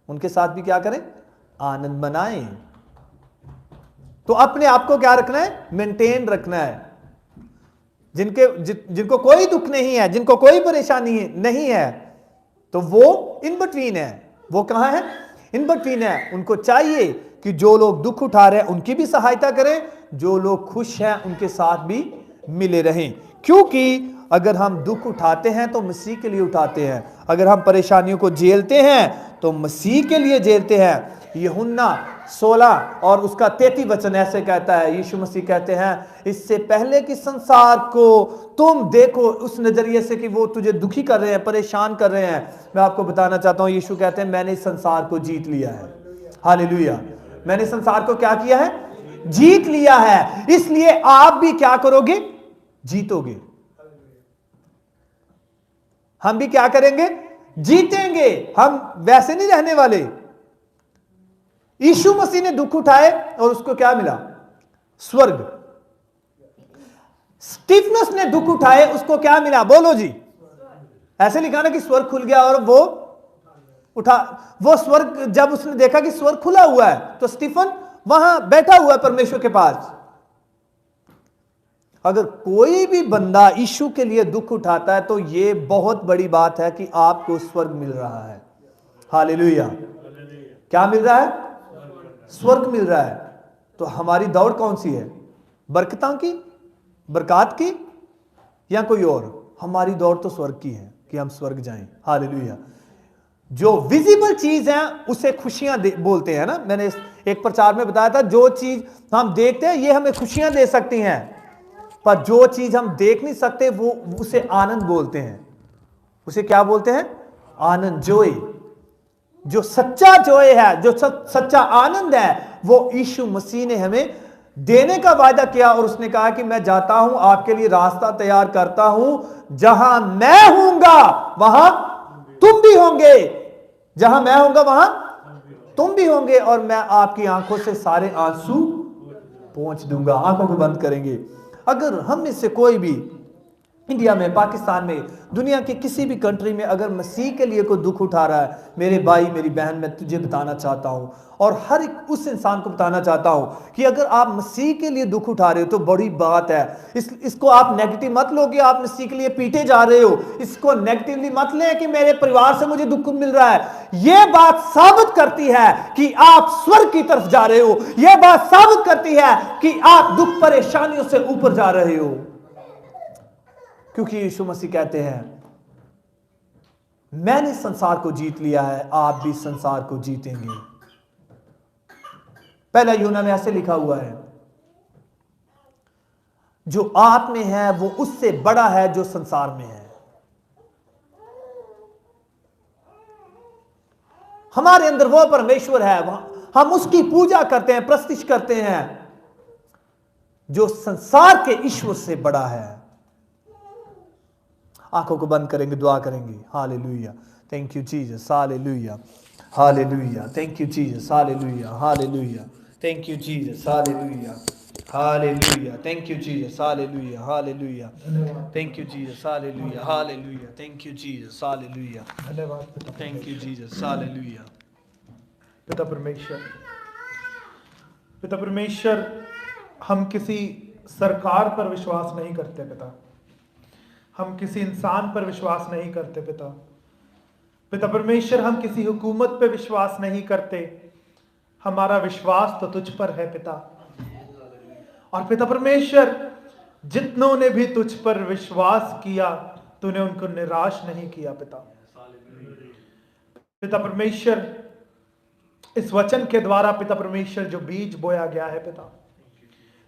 उनके साथ भी क्या करें? आनंद मनाएं। तो अपने आप को क्या रखना है? मेंटेन रखना है। जिनको कोई दुख नहीं है, जिनको कोई परेशानी नहीं है, तो वो इन बिटवीन है। वो कहां है? इन बिटवीन है। उनको चाहिए कि जो लोग दुख उठा रहे हैं उनकी भी सहायता करें, जो लोग खुश हैं उनके साथ भी मिले रहें। क्योंकि अगर हम दुख उठाते हैं तो मसीह के लिए उठाते हैं, अगर हम परेशानियों को झेलते हैं तो मसीह के लिए झेलते हैं। यूहन्ना 16 और उसका 33 वचन ऐसे कहता है, यीशु मसीह कहते हैं, इससे पहले कि संसार को तुम देखो उस नजरिए से कि वो तुझे दुखी कर रहे हैं, परेशान कर रहे हैं, मैं आपको बताना चाहता हूं, यीशु कहते हैं मैंने इस संसार को जीत लिया है। हालेलुया। मैंने संसार को क्या किया है? जीत लिया है। इसलिए आप भी क्या करोगे? जीतोगे। हम भी क्या करेंगे? जीतेंगे। हम वैसे नहीं रहने वाले। यीशु मसीह ने दुख उठाए और उसको क्या मिला? स्वर्ग। स्टीफनस ने दुख उठाए, उसको क्या मिला? बोलो जी। ऐसे लिखा ना कि स्वर्ग खुल गया और वो उठा। वो स्वर्ग जब उसने देखा कि स्वर्ग खुला हुआ है, तो स्टीफन वहां बैठा हुआ है परमेश्वर के पास। अगर कोई भी बंदा यीशु के लिए दुख उठाता है तो यह बहुत बड़ी बात है कि आपको स्वर्ग मिल रहा है। हालेलुया। क्या मिल रहा है? स्वर्ग मिल रहा है। तो हमारी दौड़ कौन सी है? बरकतां की, बरकत की, या कोई और? हमारी दौड़ तो स्वर्ग की है कि हम स्वर्ग जाएं। हालेलुया। जो विजिबल चीज है उसे खुशियां बोलते हैं ना। मैंने एक प्रचार में बताया था, जो चीज हम देखते हैं ये हमें खुशियां दे सकती हैं, पर जो चीज हम देख नहीं सकते वो उसे आनंद बोलते हैं। उसे क्या बोलते हैं? आनंद, जॉय। जो सच्चा जॉय है, जो सच्चा आनंद है, वो यीशु मसीह ने हमें देने का वायदा किया, और उसने कहा कि मैं जाता हूं, आपके लिए रास्ता तैयार करता हूं, जहां मैं हूंगा वहां तुम भी होंगे, जहां मैं हूंगा वहां तुम भी होंगे, और मैं आपकी आंखों से सारे आंसू पोंछ दूंगा। आंखों को बंद करेंगे। अगर हम में से कोई भी इंडिया में, पाकिस्तान में, दुनिया के किसी भी कंट्री में अगर मसीह के लिए कोई दुख उठा रहा है, मेरे भाई मेरी बहन, मैं तुझे बताना चाहता हूं, और हर एक उस इंसान को बताना चाहता हूं कि अगर आप मसीह के लिए दुख उठा रहे हो तो बड़ी बात है। इसको आप नेगेटिव मत लो कि आप मसीह के लिए पीटे जा रहे हो। इसको नेगेटिवली मत लें कि मेरे परिवार से मुझे दुख मिल रहा है। यह बात साबित करती है कि आप स्वर्ग की तरफ जा रहे हो। यह बात साबित करती है कि आप दुख परेशानियों से ऊपर जा रहे हो, क्योंकि यीशु मसीह कहते हैं मैंने संसार को जीत लिया है, आप भी संसार को जीतेंगे। पहला यूहन्ना में ऐसे लिखा हुआ है, जो आप में है वो उससे बड़ा है जो संसार में है। हमारे अंदर वो परमेश्वर है, हम उसकी पूजा करते हैं, प्रस्तिश करते हैं, जो संसार के ईश्वर से बड़ा है। आंखों को बंद करेंगे, दुआ करेंगे। Hallelujah, thank you Jesus, hallelujah, hallelujah, thank you Jesus, hallelujah, hallelujah, thank you Jesus, hallelujah, hallelujah, thank you Jesus, hallelujah, hallelujah, thank you Jesus, hallelujah, hallelujah, thank you Jesus, hallelujah, धन्यवाद पिता, थैंक यू जीसस, हालेलुया। पिता परमेश्वर, पिता परमेश्वर, हम किसी सरकार पर विश्वास नहीं करते पिता, हम किसी इंसान पर विश्वास नहीं करते पिता। पिता परमेश्वर, हम किसी हुकूमत पे विश्वास नहीं करते, हमारा विश्वास तो तुझ पर है पिता। और पिता परमेश्वर, जितनों ने भी तुझ पर विश्वास किया, तूने उनको निराश नहीं किया पिता। पिता परमेश्वर, इस वचन के द्वारा पिता परमेश्वर जो बीज बोया गया है पिता,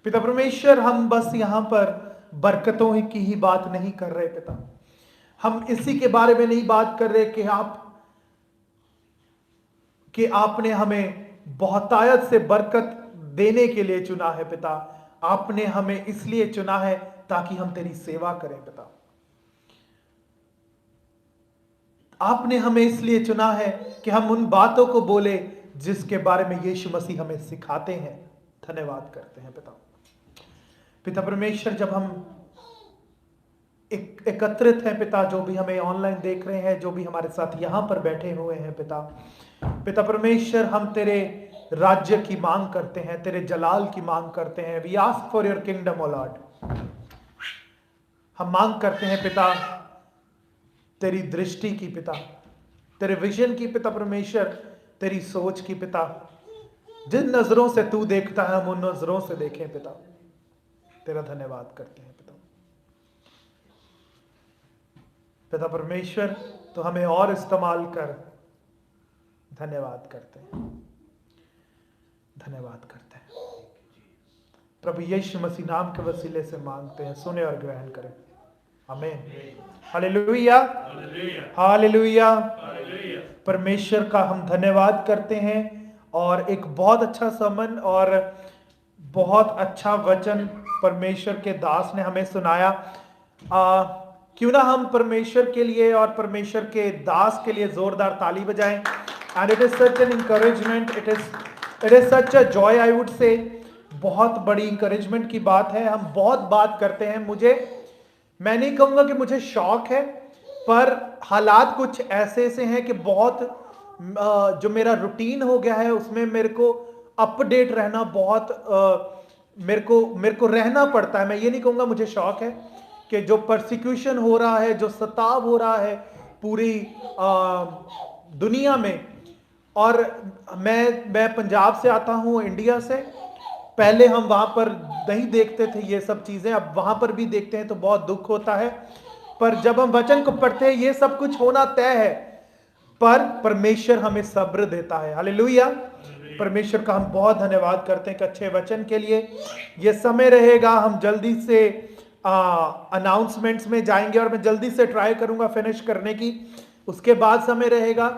पिता परमेश्वर, हम बस यहां पर बरकतों की ही बात नहीं कर रहे पिता, हम इसी के बारे में नहीं बात कर रहे कि आपने हमें बहुतायत से बरकत देने के लिए चुना है पिता। आपने हमें इसलिए चुना है ताकि हम तेरी सेवा करें पिता। आपने हमें इसलिए चुना है कि हम उन बातों को बोले जिसके बारे में यीशु मसीह हमें सिखाते हैं। धन्यवाद करते हैं पिता। पिता परमेश्वर, जब हम एकत्रित हैं पिता, जो भी हमें ऑनलाइन देख रहे हैं, जो भी हमारे साथ यहां पर बैठे हुए हैं पिता, पिता परमेश्वर, हम तेरे राज्य की मांग करते हैं, तेरे जलाल की मांग करते हैं। We ask for your kingdom O Lord. हम मांग करते हैं पिता तेरी दृष्टि की पिता, तेरे विजन की पिता परमेश्वर, तेरी सोच की पिता। जिन नजरों से तू देखता है हम उन नजरों से देखें पिता। तेरा धन्यवाद करते हैं पिता। पिता परमेश्वर, तो हमें और इस्तेमाल कर। धन्यवाद करते हैं, धन्यवाद करते हैं। प्रभु यीशु मसीह नाम के वसीले से मांगते हैं, सुने और ग्रहण करें। आमीन। Hallelujah, hallelujah. परमेश्वर का हम धन्यवाद करते हैं। और एक बहुत अच्छा समन और बहुत अच्छा वचन परमेश्वर के दास ने हमें सुनाया। क्यों ना हम परमेश्वर के लिए और परमेश्वर के दास के लिए जोरदार ताली बजाएं। And it is such an encouragement, it is such a joy, I would say. बहुत बड़ी इंकरेजमेंट की बात है। हम बहुत बात करते हैं, मैं नहीं कहूंगा कि मुझे शौक है, पर हालात कुछ ऐसे हैं कि बहुत जो मेरा रूटीन हो गया है उसमें मेरे को अपडेट रहना बहुत मेरे को रहना पड़ता है। मैं ये नहीं कहूंगा मुझे शौक है कि जो परसिक्यूशन हो रहा है, जो सताव हो रहा है पूरी दुनिया में। और मैं पंजाब से आता हूँ, इंडिया से। पहले हम वहां पर नहीं देखते थे ये सब चीजें, अब वहां पर भी देखते हैं तो बहुत दुख होता है। पर जब हम वचन को पढ़ते हैं, ये सब कुछ होना तय है, पर परमेश्वर हमें सब्र देता है। हालेलुया। परमेश्वर का हम बहुत धन्यवाद करते हैं कि अच्छे वचन के लिए। ये समय रहेगा, हम जल्दी से अनाउंसमेंट्स में जाएंगे और मैं जल्दी से ट्राई करूंगा फिनिश करने की। उसके बाद समय रहेगा,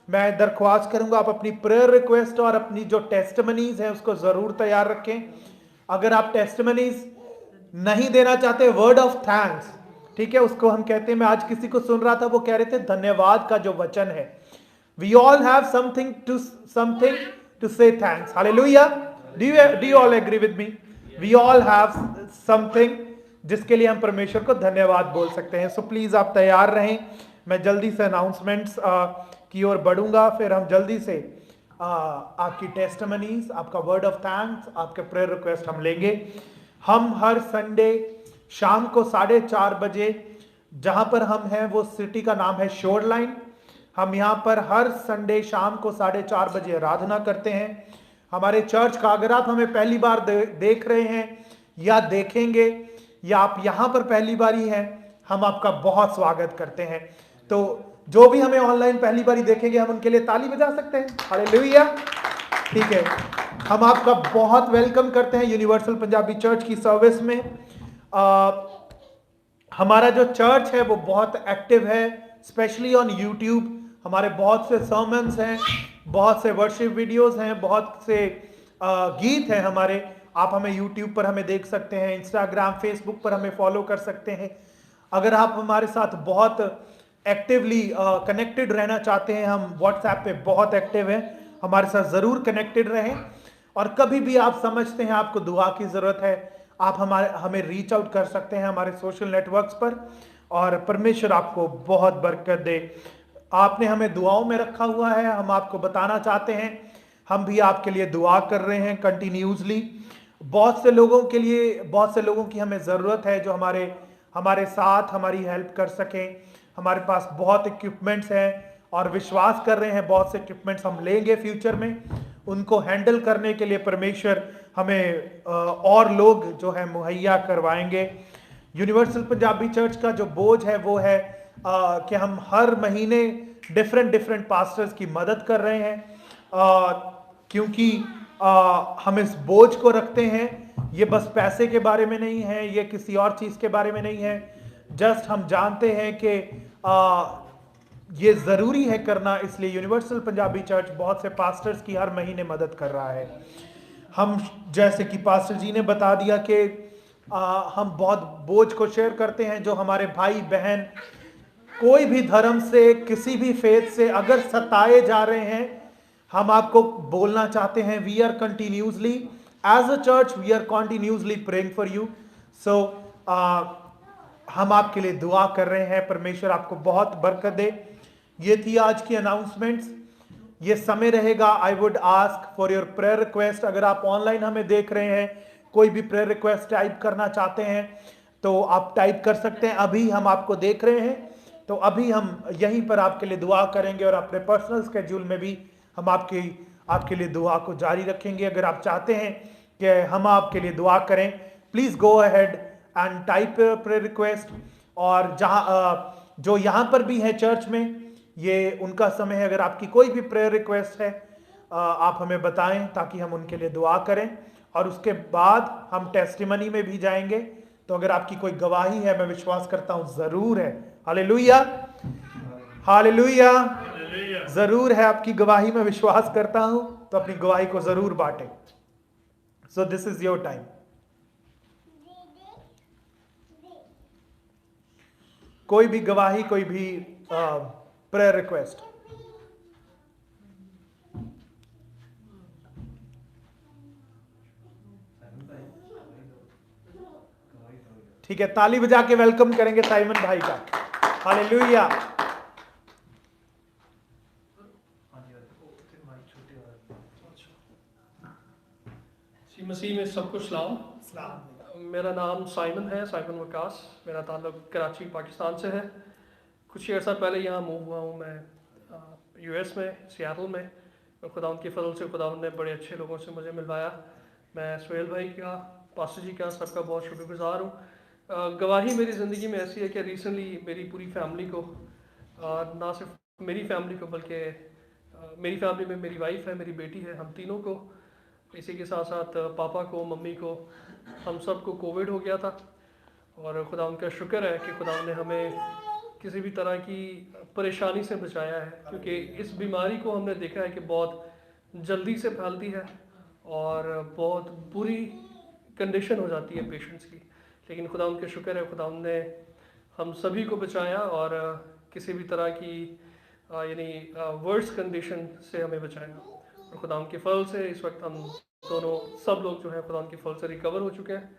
मैं दरख्वास्त करूंगा आप अपनी प्रेयर रिक्वेस्ट और अपनी जो टेस्टमनीज है उसको जरूर तैयार रखें। अगर आप टेस्टमनीज नहीं देना चाहते, वर्ड ऑफ थैंक्स, ठीक है, उसको हम कहते हैं। मैं आज किसी को सुन रहा था, वो कह रहे थे धन्यवाद का जो वचन है, we all have something to say thanks. Hallelujah. Do you all agree with me? We all have something जिसके लिए हम परमेश्वर को धन्यवाद बोल सकते हैं। सो प्लीज आप तैयार रहें, मैं जल्दी से अनाउंसमेंट्स की ओर बढ़ूंगा, फिर हम जल्दी से आपकी टेस्टमनीज, आपका वर्ड ऑफ थैंक्स, आपके प्रेयर रिक्वेस्ट हम लेंगे। हम हर संडे शाम को 4:30 बजे, जहां पर हम हैं वो सिटी का नाम है शोर लाइन। हम यहाँ पर हर संडे शाम को 4:30 बजे आराधना करते हैं। हमारे चर्च का, अगर आप हमें पहली बार देख रहे हैं या देखेंगे, या आप यहाँ पर पहली बार ही हैं, हम आपका बहुत स्वागत करते हैं। तो जो भी हमें ऑनलाइन पहली बार देखेंगे हम उनके लिए ताली बजा सकते हैं। हालेलुया। ठीक है, हम आपका बहुत वेलकम करते हैं यूनिवर्सल पंजाबी चर्च की सर्विस में। हमारा जो चर्च है वो बहुत एक्टिव है, स्पेशली ऑन यूट्यूब। हमारे बहुत से सर्मन्स हैं, बहुत से वर्शिप वीडियोस हैं, बहुत से गीत हैं हमारे। आप हमें यूट्यूब पर हमें देख सकते हैं, इंस्टाग्राम फेसबुक पर हमें फॉलो कर सकते हैं। अगर आप हमारे साथ बहुत एक्टिवली कनेक्टेड रहना चाहते हैं, हम व्हाट्सएप पे बहुत एक्टिव हैं, हमारे साथ ज़रूर कनेक्टेड रहें। और कभी भी आप समझते हैं आपको दुआ की ज़रूरत है, आप हमें रीच आउट कर सकते हैं हमारे सोशल नेटवर्क्स पर, और परमेश्वर आपको बहुत बरकत दे। आपने हमें दुआओं में रखा हुआ है, हम आपको बताना चाहते हैं हम भी आपके लिए दुआ कर रहे हैं कंटिन्यूसली। बहुत से लोगों की हमें ज़रूरत है जो हमारे साथ हमारी हेल्प कर सकें। हमारे पास बहुत इक्विपमेंट्स हैं और विश्वास कर रहे हैं बहुत से इक्विपमेंट्स हम लेंगे फ्यूचर में। उनको हैंडल करने के लिए परमेश्वर हमें और लोग जो है मुहैया करवाएंगे। यूनिवर्सल पंजाबी चर्च का जो बोझ है वो है कि हम हर महीने डिफरेंट पास्टर्स की मदद कर रहे हैं, क्योंकि हम इस बोझ को रखते हैं। ये बस पैसे के बारे में नहीं है, ये किसी और चीज़ के बारे में नहीं है। जस्ट हम जानते हैं कि ये ज़रूरी है करना, इसलिए यूनिवर्सल पंजाबी चर्च बहुत से पास्टर्स की हर महीने मदद कर रहा है। हम, जैसे कि पास्टर जी ने बता दिया कि हम बहुत बोझ को शेयर करते हैं। जो हमारे भाई बहन कोई भी धर्म से, किसी भी फेथ से अगर सताए जा रहे हैं, हम आपको बोलना चाहते हैं, we are continuously as a church, we are continuously praying for you. So हम आपके लिए दुआ कर रहे हैं, परमेश्वर आपको बहुत बरकत दे। ये थी आज की अनाउंसमेंट्स। ये समय रहेगा, I would ask for your prayer request. अगर आप ऑनलाइन हमें देख रहे हैं, कोई भी प्रेयर रिक्वेस्ट टाइप करना चाहते हैं तो आप टाइप कर सकते हैं। अभी हम आपको देख रहे हैं तो अभी हम यहीं पर आपके लिए दुआ करेंगे, और अपने पर्सनल स्केड्यूल में भी हम आपके लिए दुआ को जारी रखेंगे। अगर आप चाहते हैं कि हम आपके लिए दुआ करें, please go ahead and type prayer request. और जो यहाँ पर भी है चर्च में, ये उनका समय है। अगर आपकी कोई भी प्रेयर रिक्वेस्ट है आप हमें बताएं ताकि हम उनके लिए दुआ करें, और उसके बाद हम टेस्टिमनी में भी जाएंगे। तो अगर आपकी कोई गवाही है, मैं विश्वास करता हूं ज़रूर है। हालेलुया, हालेलुया, ज़रूर है आपकी गवाही, मैं विश्वास करता हूं। तो अपनी गवाही को ज़रूर बांटें। So this is your time. कोई भी गवाही, कोई भी प्रेयर रिक्वेस्ट। ठीक है, ताली बजा के वेलकम करेंगे साइमन भाई का। हालेलुया। मसीह में सबको सलाम। मेरा नाम साइमन है, साइमन वकास। मेरा ताल्लुक कराची पाकिस्तान से है। कुछ अर्सा पहले यहाँ मूव हुआ हूँ मैं यूएस में, सियाटल में। और खुदा उनके फजल से खुदा ने बड़े अच्छे लोगों से मुझे मिलवाया। मैं सुहेल भाई का, पास्टर जी का, सबका बहुत शुक्रगुजार हूँ। गवाही मेरी ज़िंदगी में ऐसी है कि रिसेंटली मेरी पूरी फैमिली को, ना सिर्फ मेरी फैमिली को बल्कि मेरी फैमिली में मेरी वाइफ है, मेरी बेटी है, हम तीनों को, इसी के साथ साथ पापा को, मम्मी को, हम सबको कोविड हो गया था। और खुदा उनका शुक्र है कि खुदा ने हमें किसी भी तरह की परेशानी से बचाया है, क्योंकि इस बीमारी को हमने देखा है कि बहुत जल्दी से फैलती है और बहुत बुरी कंडीशन हो जाती है पेशेंट्स की। लेकिन खुदा उनके शुक्र है, खुदा ने हम सभी को बचाया और किसी भी तरह की यानी वर्स कंडीशन से हमें बचाया। और खुदा उनके फल से इस वक्त हम दोनों सब लोग जो है खुदा उनके फल से रिकवर हो चुके हैं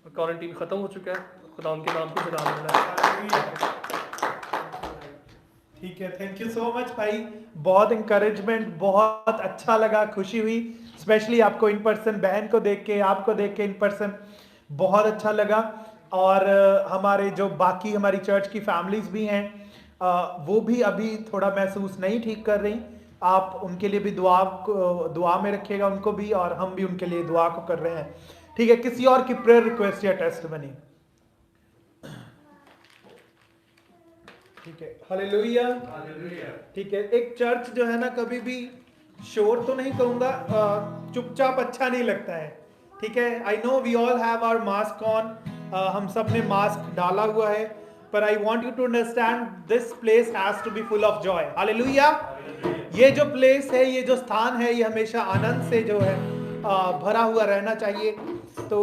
और क्वारंटीन ख़त्म हो चुका है। खुदा उनके नाम को खुदा मिला। ठीक है, थैंक यू सो मच भाई। बहुत इंकरेजमेंट, बहुत अच्छा लगा, खुशी हुई, स्पेशली आपको इन पर्सन, बहन को देख के, आपको देख के इन पर्सन बहुत अच्छा लगा। और हमारे जो बाकी हमारी चर्च की फैमिलीज भी हैं, वो भी अभी थोड़ा महसूस नहीं ठीक कर रही। आप उनके लिए भी दुआ में रखिएगा उनको भी, और हम भी उनके लिए दुआ को कर रहे हैं। ठीक है, किसी और की प्रेयर रिक्वेस्ट या टेस्टिमनी? ठीक है, हालेलुया। ठीक है, एक चर्च जो है ना, कभी भी शोर तो नहीं कहूंगा, चुपचाप अच्छा नहीं लगता है। ठीक है, I know we all have our mask on, हम सब ने मास्क डाला हुआ है, पर I want you to understand this place has to be full of joy. Hallelujah. ये जो प्लेस है, ये जो स्थान है, ये हमेशा आनंद से जो है भरा हुआ रहना चाहिए। तो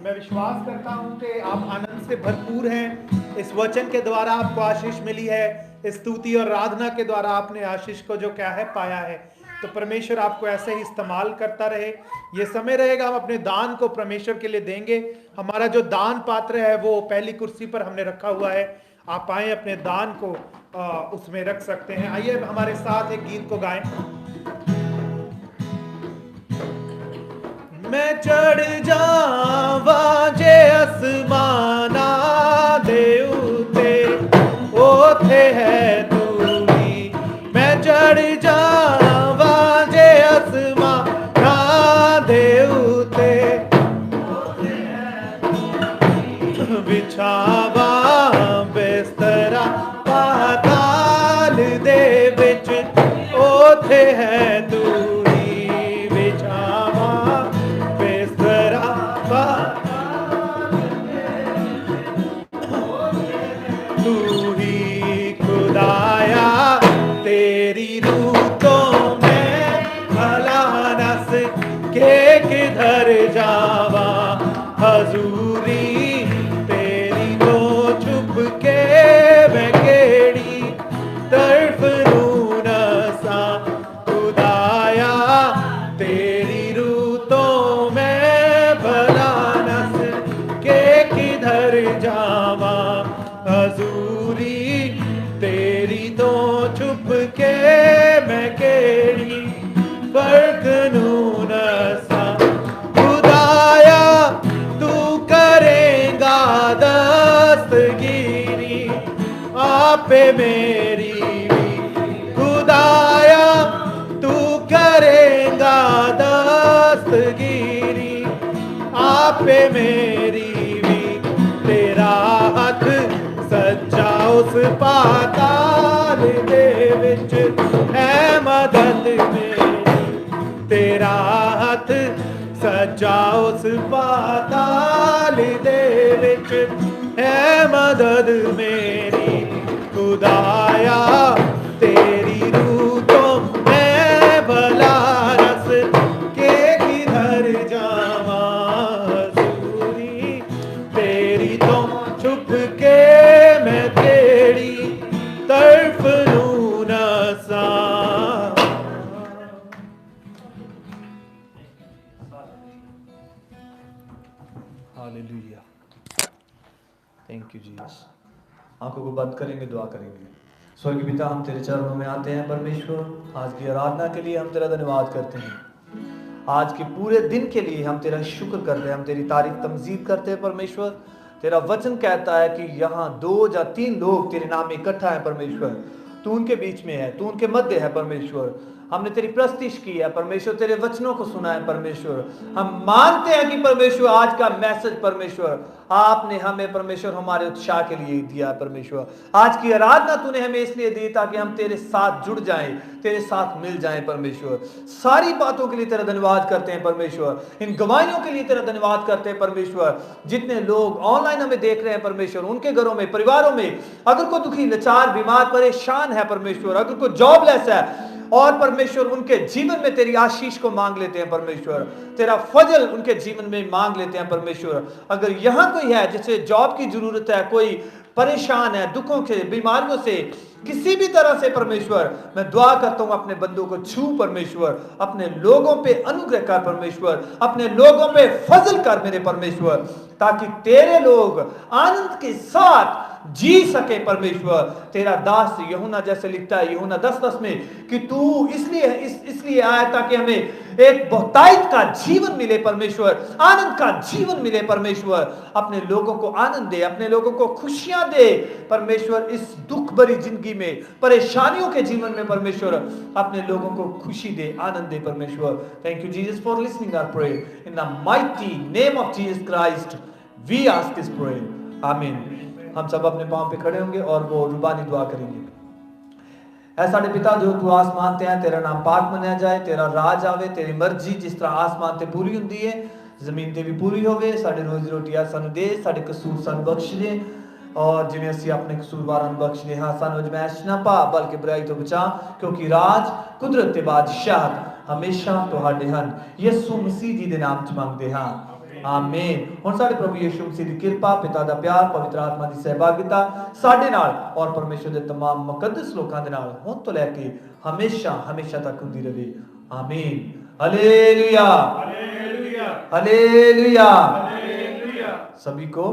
मैं विश्वास करता हूं कि आप आनंद से भरपूर हैं। इस वचन के द्वारा आपको आशीष मिली है, इस स्तुति और आराधना के द्वारा आपने आशीष को जो क्या है पाया है। तो परमेश्वर आपको ऐसे ही इस्तेमाल करता रहे। ये समय रहेगा हम अपने दान को परमेश्वर के लिए देंगे। हमारा जो दान पात्र है वो पहली कुर्सी पर हमने रखा हुआ है, आप आए अपने दान को उसमें रख सकते हैं। आइए हमारे साथ एक गीत को गाएं। मैं चढ़ जावा जे आसमाना दे उते ओथे है तू ही। मैं चढ़ जावा जे आसमाना दे उते बिछावा बिस्तरा पाताल दे विच ओथे है तू ही। बिछावा बिस्तरा तू ही खुदाया, तेरी रूतों में भला नस के किधर जावा। हजूरी तेरी तो छुप के मैं केड़ी तरफ नू नसा। खुदाया तेरी रूतों में भला नस के किधर जावा। हजूरी तेरी तो छुप के मैं केड़ी फर्क नू नसा। खुदाया तू करेगा दस्तगीरी आपे मेरी भी। खुदाया तू करेगा दस्तगीरी आपे मेरी भी। तेरा हाथ सच्चा उस पाताल दे विच है मदद मेरी। तेरा हाथ सच्चा उस पाताल दे विच है मदद मेरी। खुदाया तेरी रूतों में भला रस के किधर जावा। हजूरी तेरी तो छुप के मैं तेरी तरफ नू नसा। Hallelujah, thank you Jesus. आंखों को बंद करेंगे, दुआ करेंगे। स्वर्गीय पिता, हम तेरे चरणों में आते हैं परमेश्वर। आज की आराधना के लिए हम तेरा धन्यवाद करते हैं। आज के पूरे दिन के लिए हम तेरा शुक्र करते हैं, हम तेरी तारीफ तमजीद करते हैं परमेश्वर। तेरा वचन कहता है कि यहाँ 2 या 3 लोग तेरे नाम में इकट्ठा है परमेश्वर, तू उनके बीच में है, तू उनके मध्य है परमेश्वर। हमने तेरी प्रस्तुति की है परमेश्वर, तेरे वचनों को सुना है परमेश्वर। हम मानते हैं कि परमेश्वर आज का मैसेज परमेश्वर आपने हमें परमेश्वर हमारे उत्साह के लिए दिया है परमेश्वर। आज की आराधना तूने हमें इसलिए दी ताकि हम तेरे साथ जुड़ जाएं, तेरे साथ मिल जाएं परमेश्वर। सारी बातों के लिए तेरा धन्यवाद करते हैं परमेश्वर। इन गवाहियों के लिए तेरा धन्यवाद करते हैं परमेश्वर। जितने लोग ऑनलाइन हमें देख रहे हैं परमेश्वर, उनके घरों में, परिवारों में अगर कोई दुखी, लाचार, बीमार, परेशान है परमेश्वर, अगर कोई जॉबलेस है और परमेश्वर उनके जीवन में तेरी आशीष को मांग लेते हैं परमेश्वर, तेरा फजल उनके जीवन में मांग लेते हैं परमेश्वर। अगर यहाँ कोई है जिसे जॉब की जरूरत है, कोई परेशान है दुखों से, बीमारियों से, किसी भी तरह से परमेश्वर, मैं दुआ करता हूं अपने बंदों को छू परमेश्वर, अपने लोगों पे अनुग्रह कर परमेश्वर, अपने लोगों पे फजल कर मेरे परमेश्वर, ताकि तेरे लोग आनंद के साथ जी सके परमेश्वर। तेरा दास यूहन्ना जैसे लिखता है यूहन्ना 10:10 में कि तू इसलिए आया ताकि हमें एक बहुतायत का जीवन मिले परमेश्वर, आनंद का जीवन मिले परमेश्वर। अपने लोगों को आनंद दे, अपने लोगों को खुशियां दे परमेश्वर। इस दुख भरी जिंदगी में, परेशानियों के जीवन में परमेश्वर अपने लोगों को खुशी दे, आनंद दे परमेश्वर। Thank you Jesus for listening our prayer in the mighty name of Jesus Christ we ask this prayer, amen. हम सब अपने पांव पे खड़े होंगे और वो रुबानी दुआ करेंगे। ऐ साडे पिता जो तू आसमान ते है, तेरा नाम पाक मनाया जाए, तेरा राज आवे, तेरी मर्जी जिस तरह आसमान ते पूरी हुंदी है जमीन ते भी पूरी होवे। साडे रोजी रोटी आज सानू दे, साडे कसूर सानू बख्श दे और जिवें असीं अपने कसूरवारां नूं बख्शदे हां, सानू अजमैश ना पा बल्कि बुराई तो बचा, क्योंकि राज कुदरत ते बादशाह हमेशा तुहाडे हन। यीशु मसीह जी दे नाम च मंगदे हां, आमीन। हुण साडे प्रभु यीशु मसीह दी किरपा, पिता दा प्यार, पवित्र आत्मा दी सहभागिता साडे नाल और परमेश्वर दे तमाम मुकद्दस लोकां दे नाल हुण तो लैके हमेशा हमेशा तक हुंदी रहे, आमीन। Hallelujah, hallelujah, hallelujah. सभी को